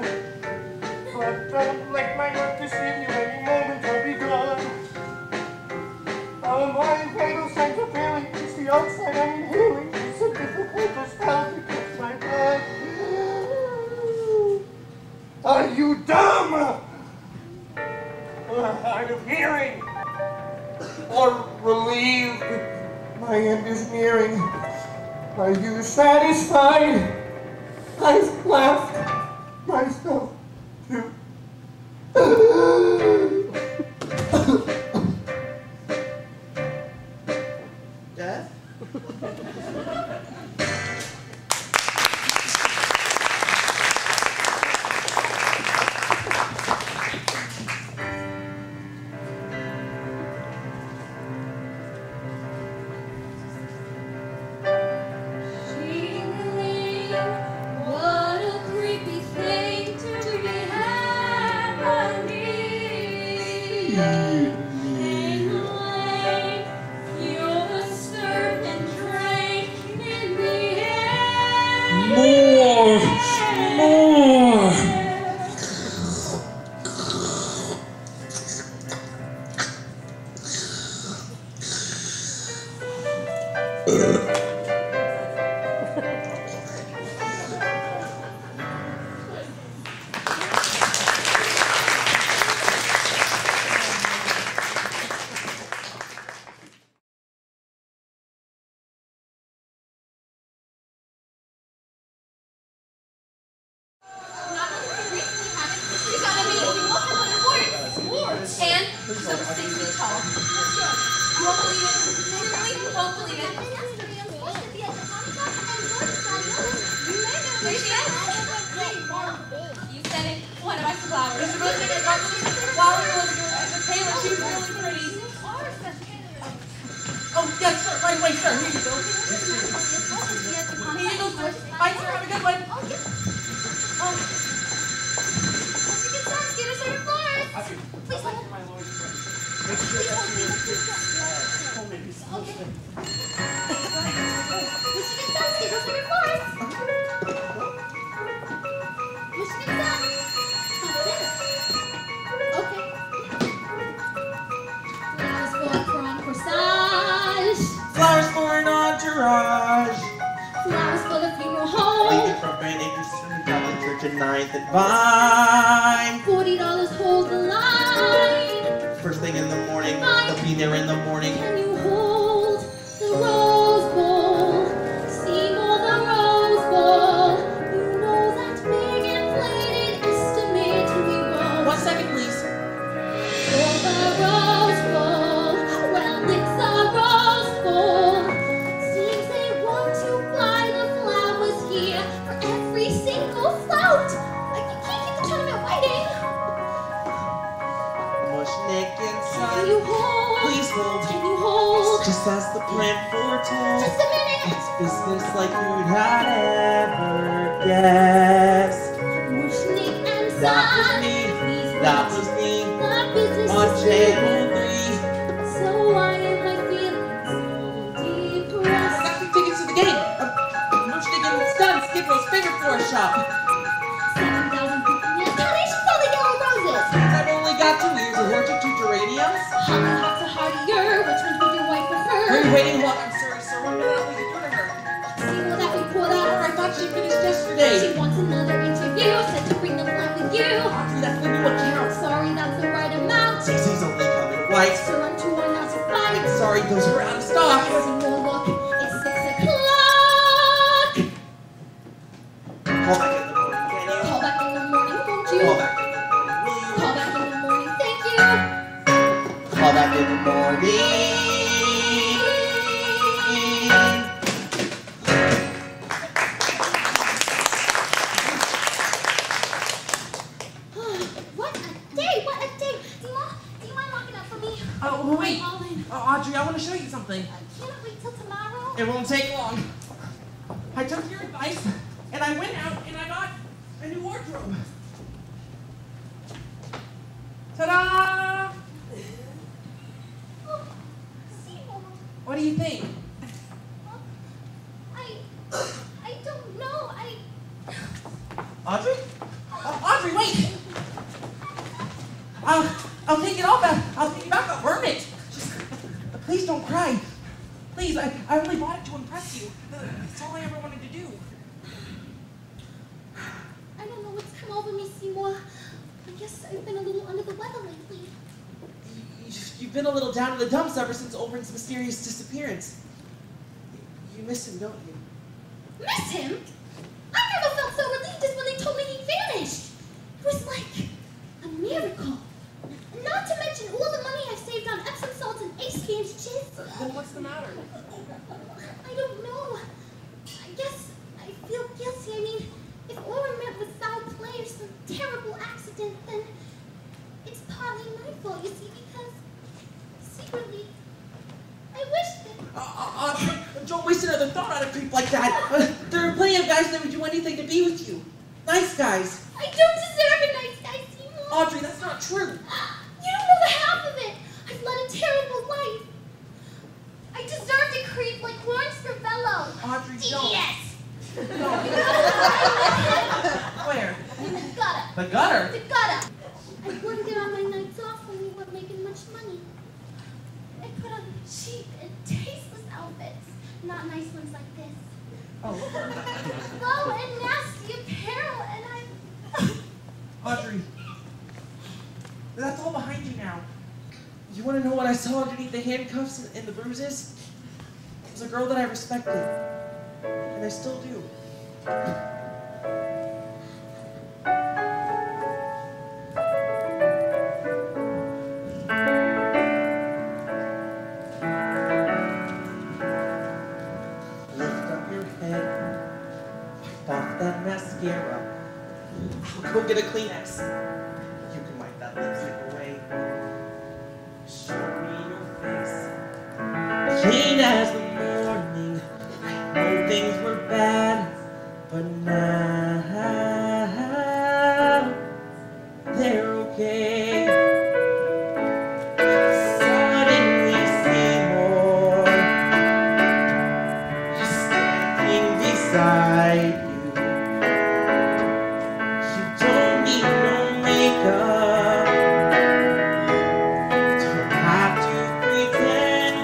But don't let my heart deceive you. Any moment I'll be gone. My vital signs are failing. It's the outside I'm inhaling. It's so difficult to spell to catch my breath. Are you dumb? Or hard of hearing? Or relieved that my end is nearing? Are you satisfied? I've laughed myself to Death? What a creepy thing to be happening. Hang away, you're the serve and drink in the air. More! looks 6 feet tall. You won't believe it. Literally won't believe it. There she is. You said it. One of my flowers. It's really big and flower was Taylor. She's really pretty. Oh, yes, sir. Right away, sir. Here you go. Here you go, sir. Bye, sir. Have a good one. Please hold. Make sure that's Okay. Michigan Suns, give us your flowers. Michigan Suns. Okay. Flowers for corsage. Flowers for an entourage. Flowers for the funeral home. Leaving from Van Acres to the Catholic Church at 9th and Vine. $40 hold the line. First thing in the morning, they'll be there in the morning. Can you hold the Rose Bowl? Seymour, the Rose Bowl. You know that big inflated estimate we wrote. 1 second, please. For the Rose Bowl. Well, it's a Rose Bowl. Seems they want to buy the flowers here for every single float. You can't keep the tournament waiting. Mushnick and Can Son. you hold? Please hold. Can you hold? Just as the plan foretold. Just a minute. It's business like you'd had ever guessed. Mushnick and That was Son. me. Please That wait. was me. The business On is table through. 3. So why am I feeling so I depressed? got 2 tickets to the game. Mushnick and Son, Skip Rose favorite floor shop. 7,000 people. Yeah, they should call the yellow roses. I've only got 2 ears, allergic to geraniums. Holly hot to heartier. Which one would your wife prefer? Are you waiting long? I'm sorry, sir. What the hell are you doing to her? See what that reporter? I thought she finished yesterday. She wants another interview. Said to bring the plant with you. Audrey, that's the new account. Sorry, that's the right amount. Daisy's only coming twice. Sir, I'm too worn out to fight. Sorry, those are out of stock. Seymour, look, it's 6 o'clock. Call back in the morning, can you? Call back in the morning, won't you? Call back in the morning, will you? Call back in the morning, thank you. Call back in the morning. What a day, what a day. Do you mind locking up for me? Oh, wait. I'm all in. Audrey, I want to show you something. I can't wait till tomorrow. It won't take long. I took your advice, and I went out and I got a new wardrobe. Ta-da! Oh, Seymour, What do you think? I don't know. Audrey? Audrey, wait! I'll take it off. I'll take it back. I'll burn it. Just, please don't cry. Please, I only bought it to impress you. That's all I ever wanted to do. I don't know what's come over me, Seymour. I guess I've been a little under the weather lately. You've been a little down in the dumps ever since Oberyn's mysterious disappearance. You miss him, don't you? Miss him? I never felt so relieved as when they told me he vanished. It was like a miracle. Not to mention all the money I've saved on Epsom salts and ace bandages. Then what's the matter? I don't know. I guess I feel guilty. I mean, if Oren met with foul play or some terrible accident, then it's partly my fault, you see, because secretly, I wish that... Don't waste another thought on a creep like that. There are plenty of guys that would do anything to be with you. Nice guys. I don't deserve a nice guy, Seymour. Audrey, that's not true. You don't know the half of it. I've led a terrible life. I deserved a creep like Lawrence Ravello. Audrey, don't. DDS. Where? In the gutter. The gutter? The gutter. I worked there on my nights off when we weren't making much money. I put on cheap and tasteless outfits. Not nice ones like this. Oh. Low and nasty apparel, and Audrey, that's all behind you now. You want to know what I saw underneath the handcuffs and the bruises? It was a girl that I respected, and I still do. Here, I'll go get a Kleenex. You can wipe that lipstick away. Show me your face. Clean as the morning. I know things were bad, but now they're okay. Suddenly Seymour is standing beside you. You don't need no makeup, don't have to pretend.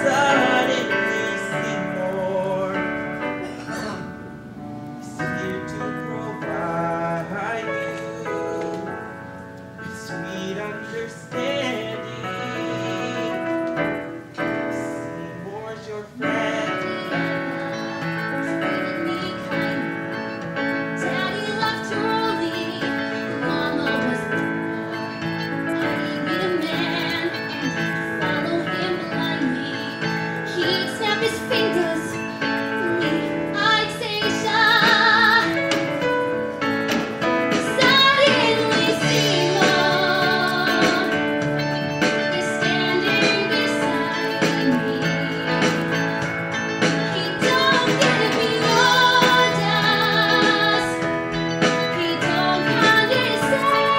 Suddenly Seymour is here to provide you with sweet understanding. Seymour's your friend. Daddy left early, Mama was poor. I needed a man, and he'd follow him blindly. He'd snap his fingers, me, I'd say shy. Suddenly Seymour is standing beside me. He don't give me orders. He don't condescend.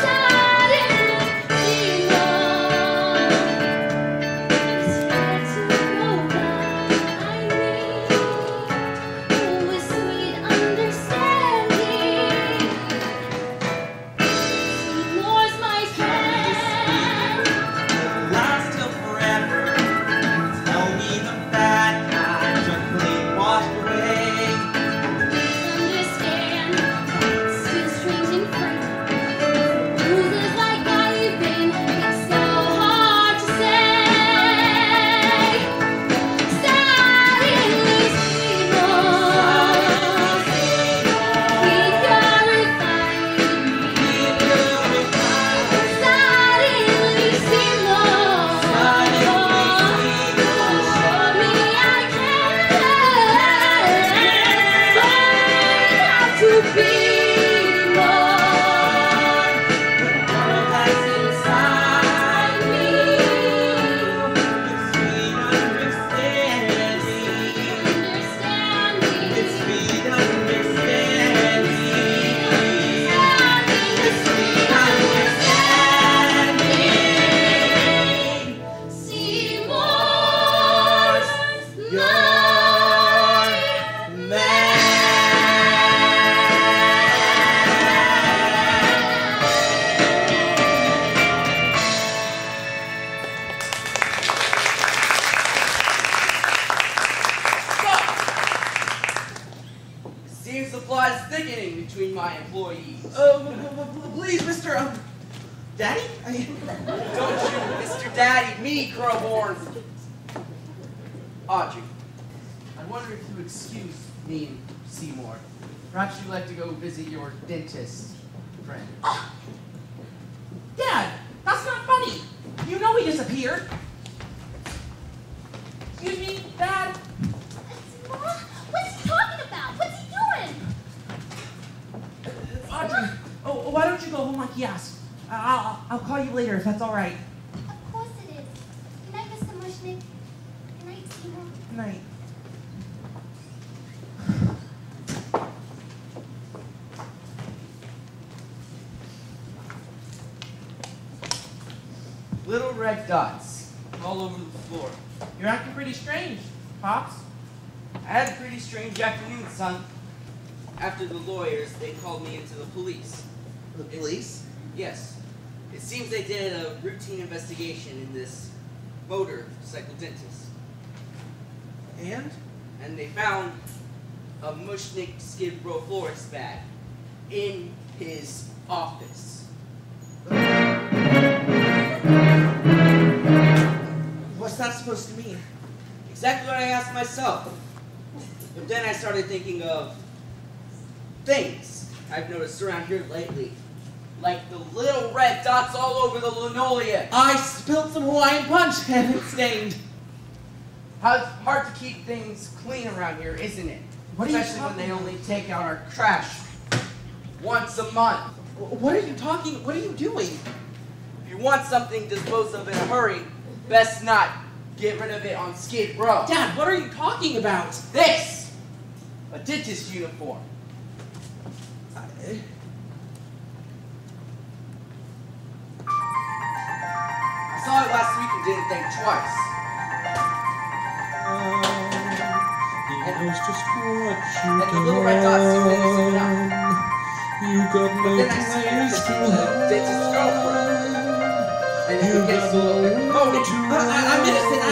Suddenly Seymour is here to provide me with sweet understanding. Seymour's my friend. Last till forever. Tell me the bad times are clean washed away. Understand, it's still strange and frightening. Bruises like I've been, it's so hard to say. Suddenly Seymour, he purified me. Suddenly Seymour, showed me I can learn how to be more than all that's inside me. Sweet understanding. It's sweet understanding. Sweet understanding. Seymour's Your man. Seems the plot is thickening between my employees. Please, Mr. Daddy? Don't you, Mr. Daddy, me, Crowborn. Audrey, I wonder if you excuse me and Seymour. Perhaps you'd like to go visit your dentist friend. Dad, that's not funny. You know he disappeared. Excuse me, Dad. Mom, what's he talking about? What's he doing? Audrey, why don't you go home like he asked? I'll call you later if that's all right. Of course it is. Good night, Mr. Mushnick. Good night, Seymour. Good night. Little red dots all over the floor. You're acting pretty strange, Pops. I had a pretty strange afternoon, son. After the lawyers, they called me into the police. The police? Yes. It seems they did a routine investigation in this motorcycle dentist. And? And they found a Mushnick Skid Row florist bag in his office. What's that supposed to mean? Exactly what I asked myself. But then I started thinking of things I've noticed around here lately. Like the little red dots all over the linoleum. I spilled some Hawaiian punch and it's stained. Hard to keep things clean around here, isn't it? What are you Especially when talking they about? only take out our trash once a month. What are you doing? If you want something disposed of in a hurry, best not get rid of it on Skid Row. Dad, what are you talking about? This! A dentist uniform. I saw it last week and didn't think twice. He knows just what you And the little red dots seem to loosen it up. You got no But then I see place it's to the hide. dentist's girlfriend. And You it gets a got little bit loaded. I'm innocent.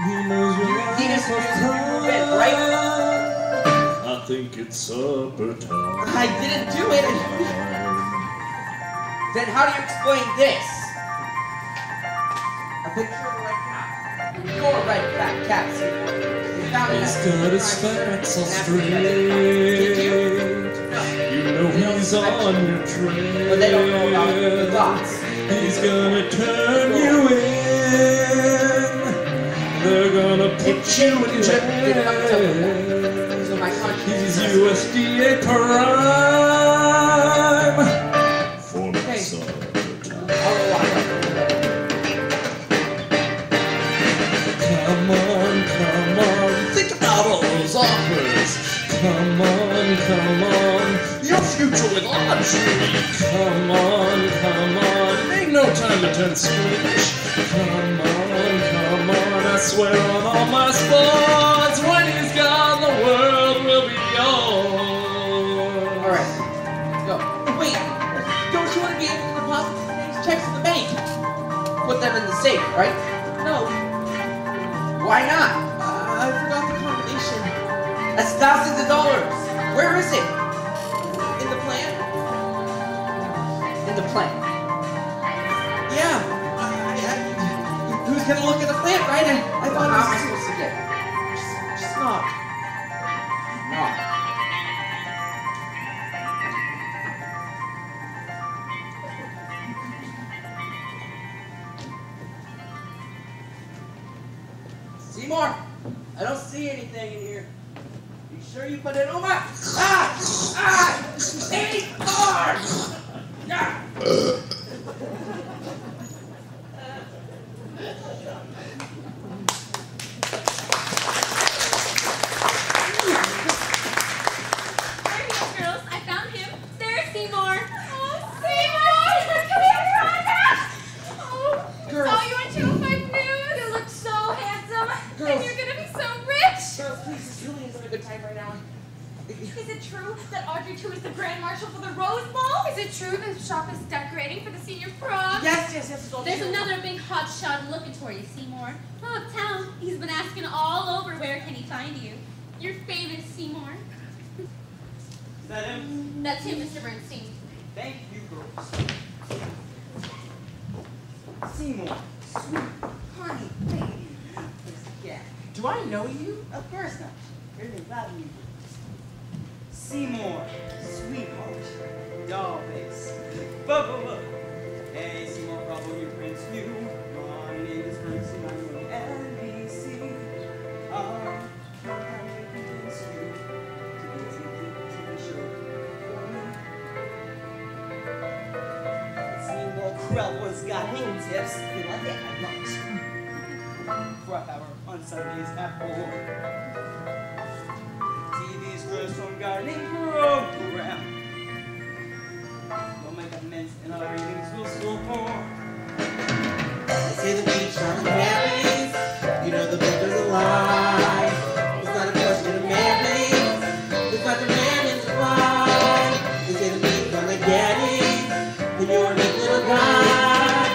He knows your He life just of accused you of it, right? I think it's supper time. I didn't do it. Then how do you explain this? A picture of a red cat. Your red cat, Seymour. You found it He's at got the his crime scene. facts all And that's straight. Did you? No. You know he's on your trail. But they don't know about the dots. He's gonna turn you in. They're gonna put you in jail. So my conscience He's USDA prime. For Hey. supper time. I'll watch. Come on, think about all those offers. Come on, your future with Audrey. Come on, ain't no time to turn squeamish. Come on, I swear on all my spawns, when he's gone, the world will be yours. Alright, go. Wait, don't you want to be able to deposit today's checks in the bank? Put them in the safe, right? No, Why not? I forgot the combination. That's thousands of dollars. Where is it? In the plan? In the plan. Yeah. Who's gonna look at the plan, right? I thought How am I it supposed to get it? was just not. No. Seymour, I don't see anything in here. You sure you put it over? Seymour! Yeah. There he is, girls. I found him. There's Seymour. Oh, Seymour! Come here, Rhonda! Oh, Girls. saw you on 205 News. You look so handsome. Girls. And you're gonna be so rich. Girls, please, this really isn't a good time right now. Is it true that Audrey 2 is the Grand Marshal for the Rose Bowl? Is it true the shop is decorating for the senior prom? Yes, it's all There's true. another big hotshot looking for you, Seymour. Well, uptown, he's been asking all over where can he find you. You're famous, Seymour. Is that him? That's him, Mr. Bernstein. Thank you, girls. Seymour, sweet, honey, baby. Yeah. Do I know you? Of course not. You're the value. Seymour, sweetheart, doll face. Bubba. Hey, Seymour, probably your prince new. My name is Bernstein, I'm from NBC. How can I convince you to be a TV show for me? Seymour Krell's got hidden tips. You like it at lunch. For a hour on Sundays at 4. TV's first home gardening program. We'll make amends and our ratings will soar. They say the beach on the Marys. You know the book is a lie. It's not a question of marriage. It's not the man in the fly. They say the beach on the Gaddies. And you're a neat little guy.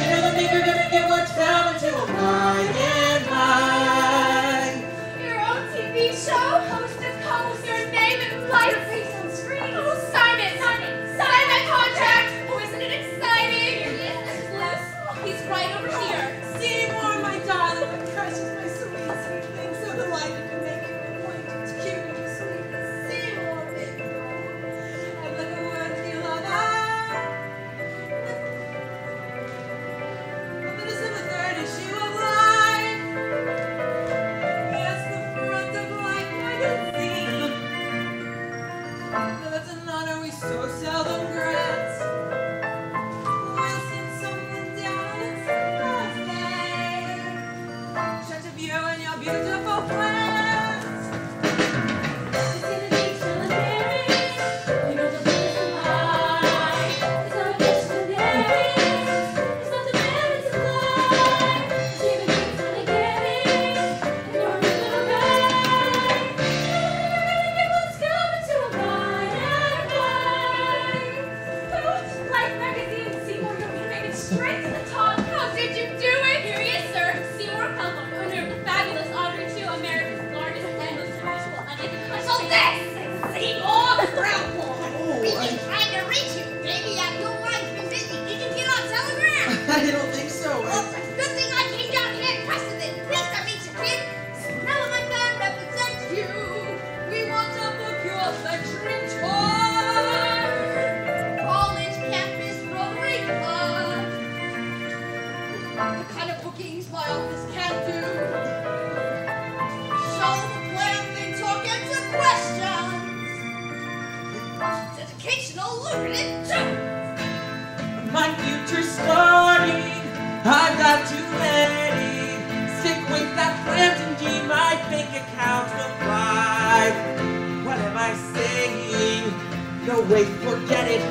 You know the nigger doesn't get much down until mine and mine. Your own My future's starting. I've got too many. Stick with that plan and G, my bank account will thrive. What am I saying? No way, forget it.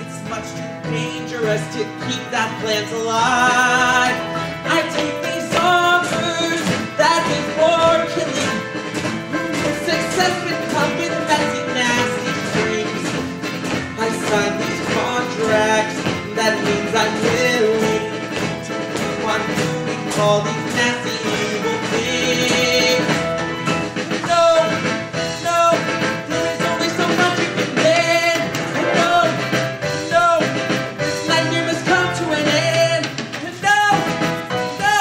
It's much too dangerous to keep that plant alive. I take these offers that is more killing. Success can come with messy, nasty strings. I sign these contracts, that means I'm willing to keep on doing all these nasty evil things. No, no, there is only so much you can bear. And no, no, this nightmare must come to an end. And no, no,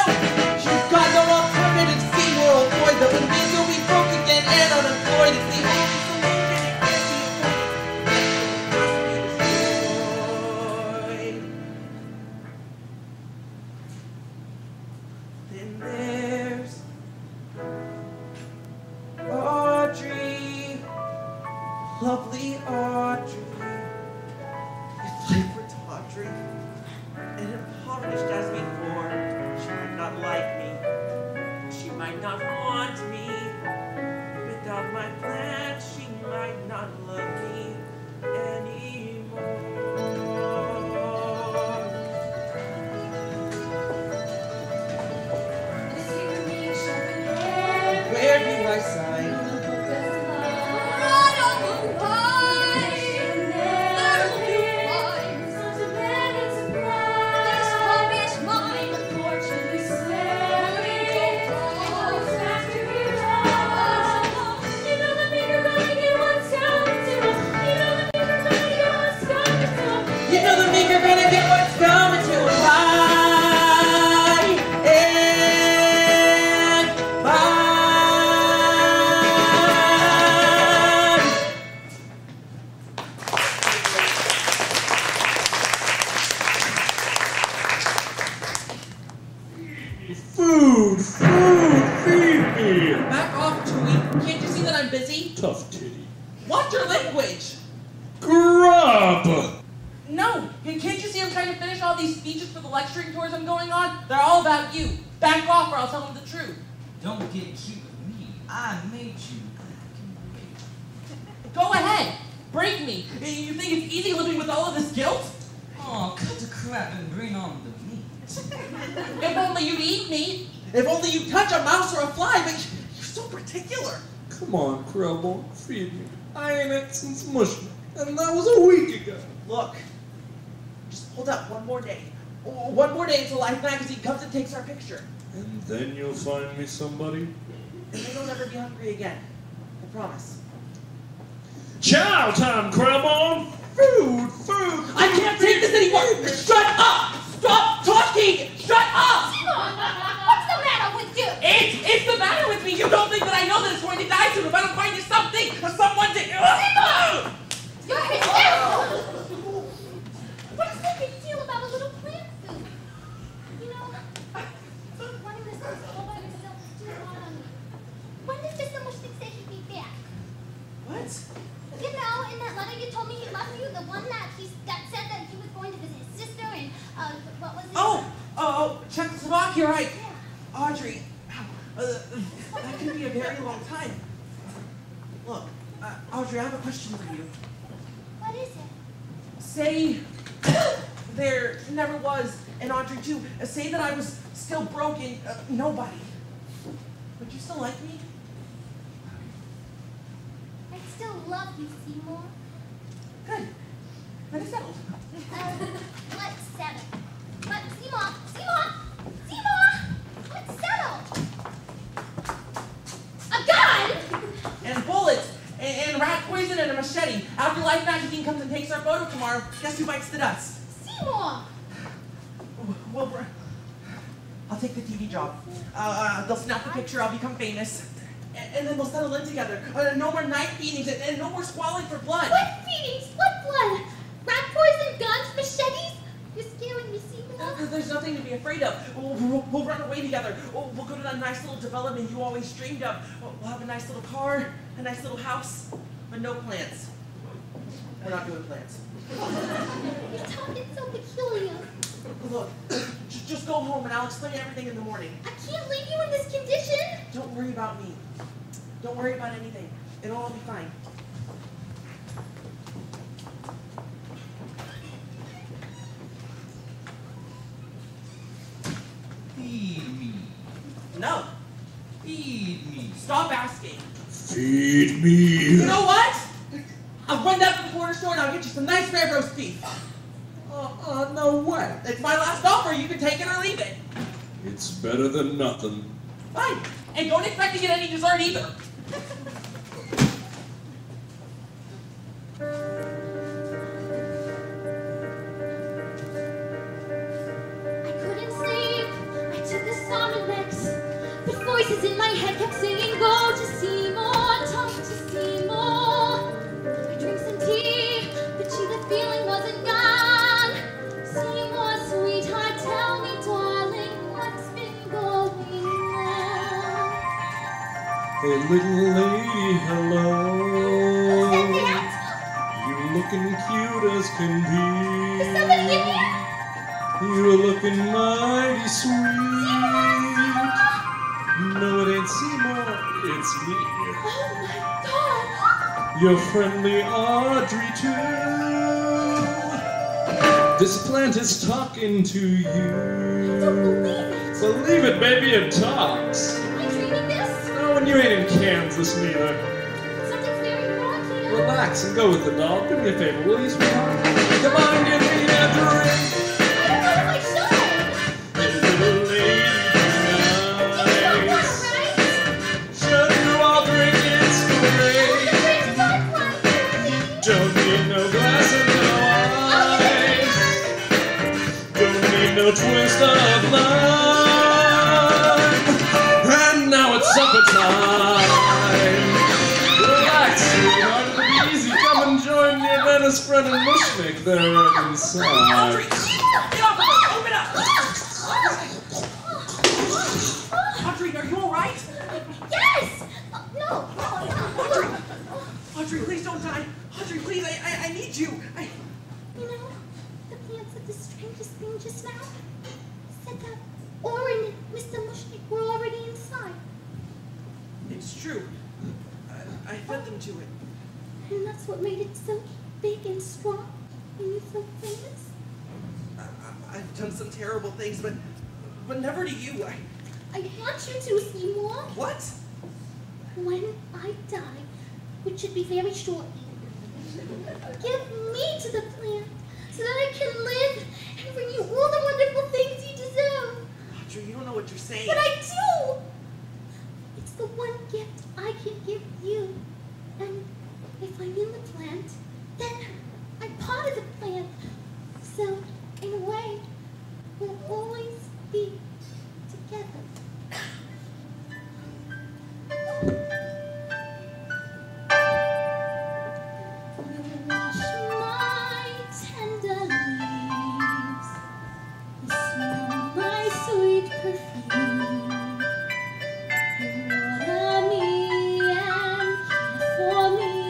you've got no alternative. SeaWorld boy, that would mean you'll be broke again and unemployed. It's the only solution, it can't be then there's Audrey, lovely Audrey. If life were tawdry and impoverished as before, she might not like me, she might not want me. Without my plans, she might not love me anymore. Where do I sign? Right on the line. That'll be fine. This home is mine. Unfortunately, you know the bigger gonna get what's coming to us. You know the meek are gonna get what's coming to them. Food, feed me. Back off, Chewie. Can't you see that I'm busy? Tough titty. Watch your language. Grub. No, can't you see I'm trying to finish all these speeches for the lecturing tours I'm going on? They're all about you. Back off or I'll tell them the truth. Don't get cute with me. I made you. Go ahead. Break me. You think it's easy living with all of this guilt? Oh, cut the crap and bring on the meat. If only you'd eat me. If only you'd touch a mouse or a fly, but you're so particular. Come on, Krellbone, feed me. I ain't ate since mushroom, and that was a week ago. Look, just hold up one more day. One more day until Life magazine comes and takes our picture. And then you'll find me somebody. And then you'll never be hungry again. I promise. Chow time, Krellbone! Food! I can't take this anymore! Shut up! Stop talking! Shut up! What's the matter with you? It's the matter with me. You don't think that I know that it's going to die soon if I don't find you something or someone to... You're hysterical! What is the big deal about a little plant food? You know, running this house all by yourself is too hard on me. When does Mr. Mushnik say he'd be back? What? You know, in that letter you told me he loved you, the one that said that he was going to visit his sister and, what was it? Oh, Czechoslovakia, right. Yeah. Audrey, that could be a very long time. Look, Audrey, I have a question for you. What is it? Say there never was an Audrey too. Say that I was still broken, nobody. Would you still like me? I still love you, Seymour. Good. That is settled. Let's settle. But Seymour, let's settle. A gun! And bullets, and rat poison, and a machete. After Life magazine comes and takes our photo tomorrow, guess who bites the dust? Seymour! Well, I'll take the TV job. They'll snap the picture, I'll become famous. And then we'll settle in together. No more night feedings, and no more squalling for blood. What feedings? What blood? Rat poison, guns, machetes? You're scaring me, Seymour. There's nothing to be afraid of. We'll run away together. We'll go to that nice little development you always dreamed of. We'll have a nice little car, a nice little house, but no plants. We're not doing plants. You're talking so peculiar. Look, just go home and I'll explain everything in the morning. I can't leave you in this condition. Don't worry about me. Don't worry about anything. It'll all be fine. Feed me. No. Feed me. Stop asking. Feed me. You know what? I'll run down to the corner store and I'll get you some nice rare roast beef. No way. It's my last offer. You can take it or leave it. It's better than nothing. Fine. And don't expect to get any dessert either. I couldn't sleep. I took a Sonilex. The voices in my head kept singing, go to Seymour, talk to Seymour. I drank some tea, but gee, the feeling wasn't gone. Seymour, sweetheart, tell me, darling, what's been going on? Hey, little lady, hello. Who's that? You looking cute as can Is be. somebody in here? You're looking mighty sweet. No, it ain't Seymour, it's me. Oh my God! Your friendly Audrey too. This plant is talking to you. I don't believe it. Believe it, baby, it talks. Am I dreaming this? No, and you ain't in Kansas neither. Something's very wrong here. Relax and go with the dog. Do me a favor, will you, sweetheart? Come on, give me a drink. I don't know if I should. Hey, little lady, It's not nice. right. Should you all drink, it's great. The drinks are fine, darling. Don't need no glass of no ice. Don't need no twist of lime. And now it's supper time. Relax, sweetheart, it'll be easy. Come and join your Venice friend and mushnik there inside. Get off of me! Open up! Audrey, are you alright? Yes! No. Audrey, please don't die. Audrey, please, I need you. You know, the plant said the strangest thing just now. Said that Oren and Mr. Mushnik were already inside. It's true. I fed them to it. And that's what made it so big and strong. And you're so famous. I've done some terrible things, but never to you. I want you to, Seymour. What? When I die, which should be very shortly, give me to the plant so that I can live and bring you all the wonderful things you deserve. Audrey, you don't know what you're saying. But I do! It's the one gift I can give you. And if I'm in the plant, then I'm part of the plant. So, in a way, we'll always be together. Wash my tender leaves, smell my sweet perfume. You water me and care for me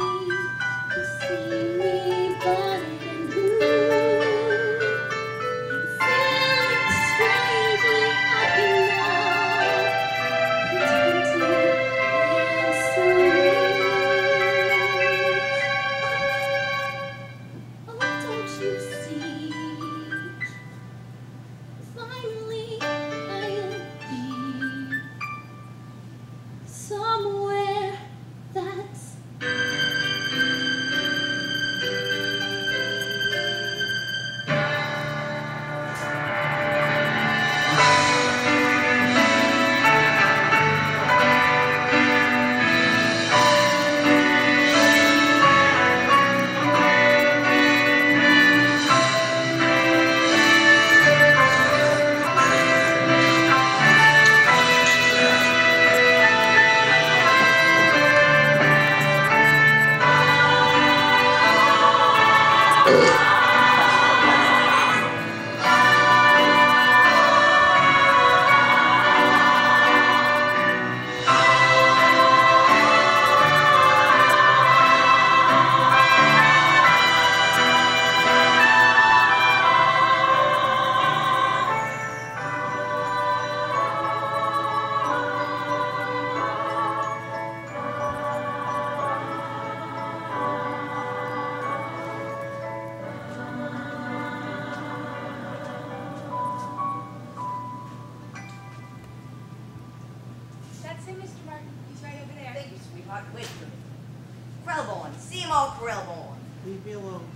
Krillborn. Seymour Krillborn. Leave me alone.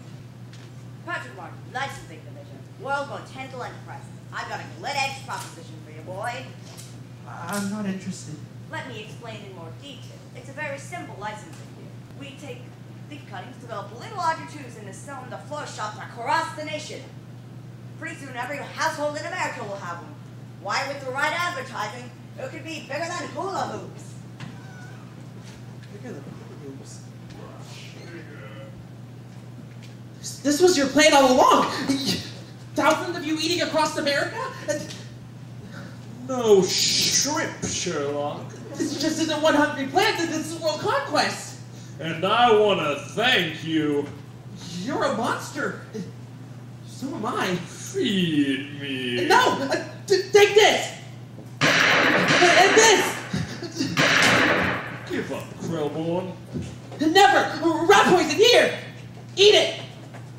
Patrick Martin, Licensing Division. World Botanical Enterprises. I've got a lit-edge proposition for you, boy. I'm not interested. Let me explain in more detail. It's a very simple licensing deal. We take leaf cuttings, develop little Audrey 2s, and sell them to floor shops across the nation. Pretty soon, every household in America will have one. Why, with the right advertising, it could be bigger than hula hoops. Bigger than hula hoops. This was your plan all along. Thousands of you eating across America? No shrimp, Sherlock. This just isn't one hungry plan. This is world conquest. And I want to thank you. You're a monster. So am I. Feed me. No! Take this! And this! Give up, Krillborn. Never! Rat poison, here! Eat it!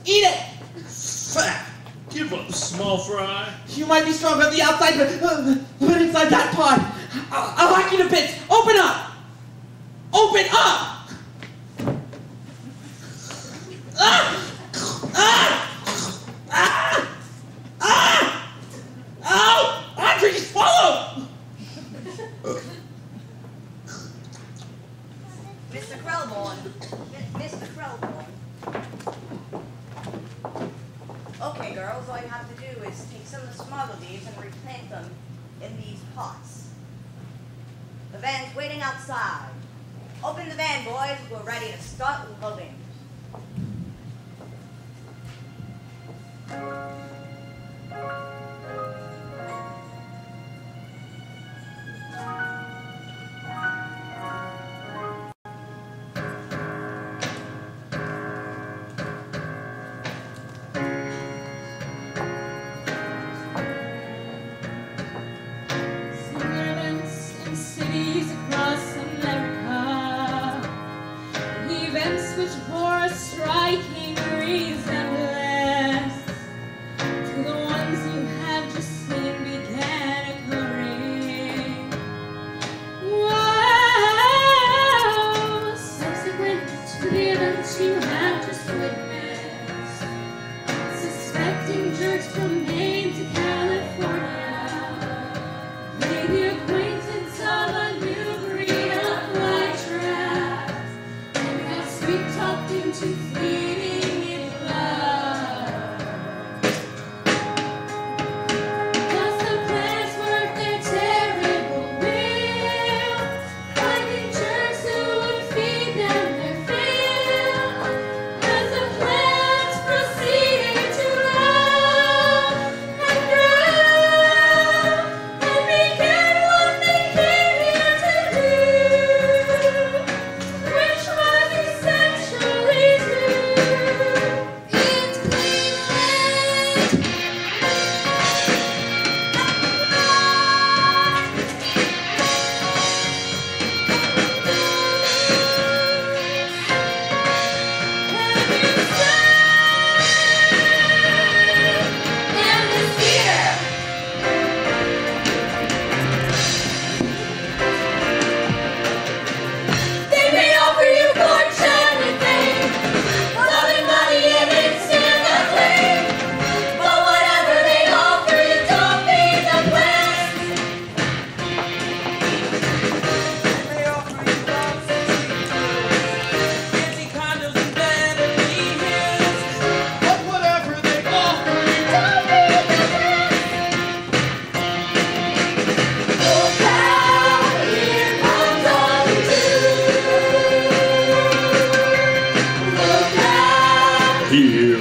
Eat it! Fat! Give up, small fry. You might be strong on the outside, but inside that pod, I'll hack you to bits! Open up! Open up! Ah! Ah! Ah! Ah! Ow! Audrey, just swallow! Mr. Krillborn. Mr. Krillborn. Okay, girls, all you have to do is take some of the smuggled leaves and replant them in these pots. The van's waiting outside. Open the van, boys. We're ready to start loading. Here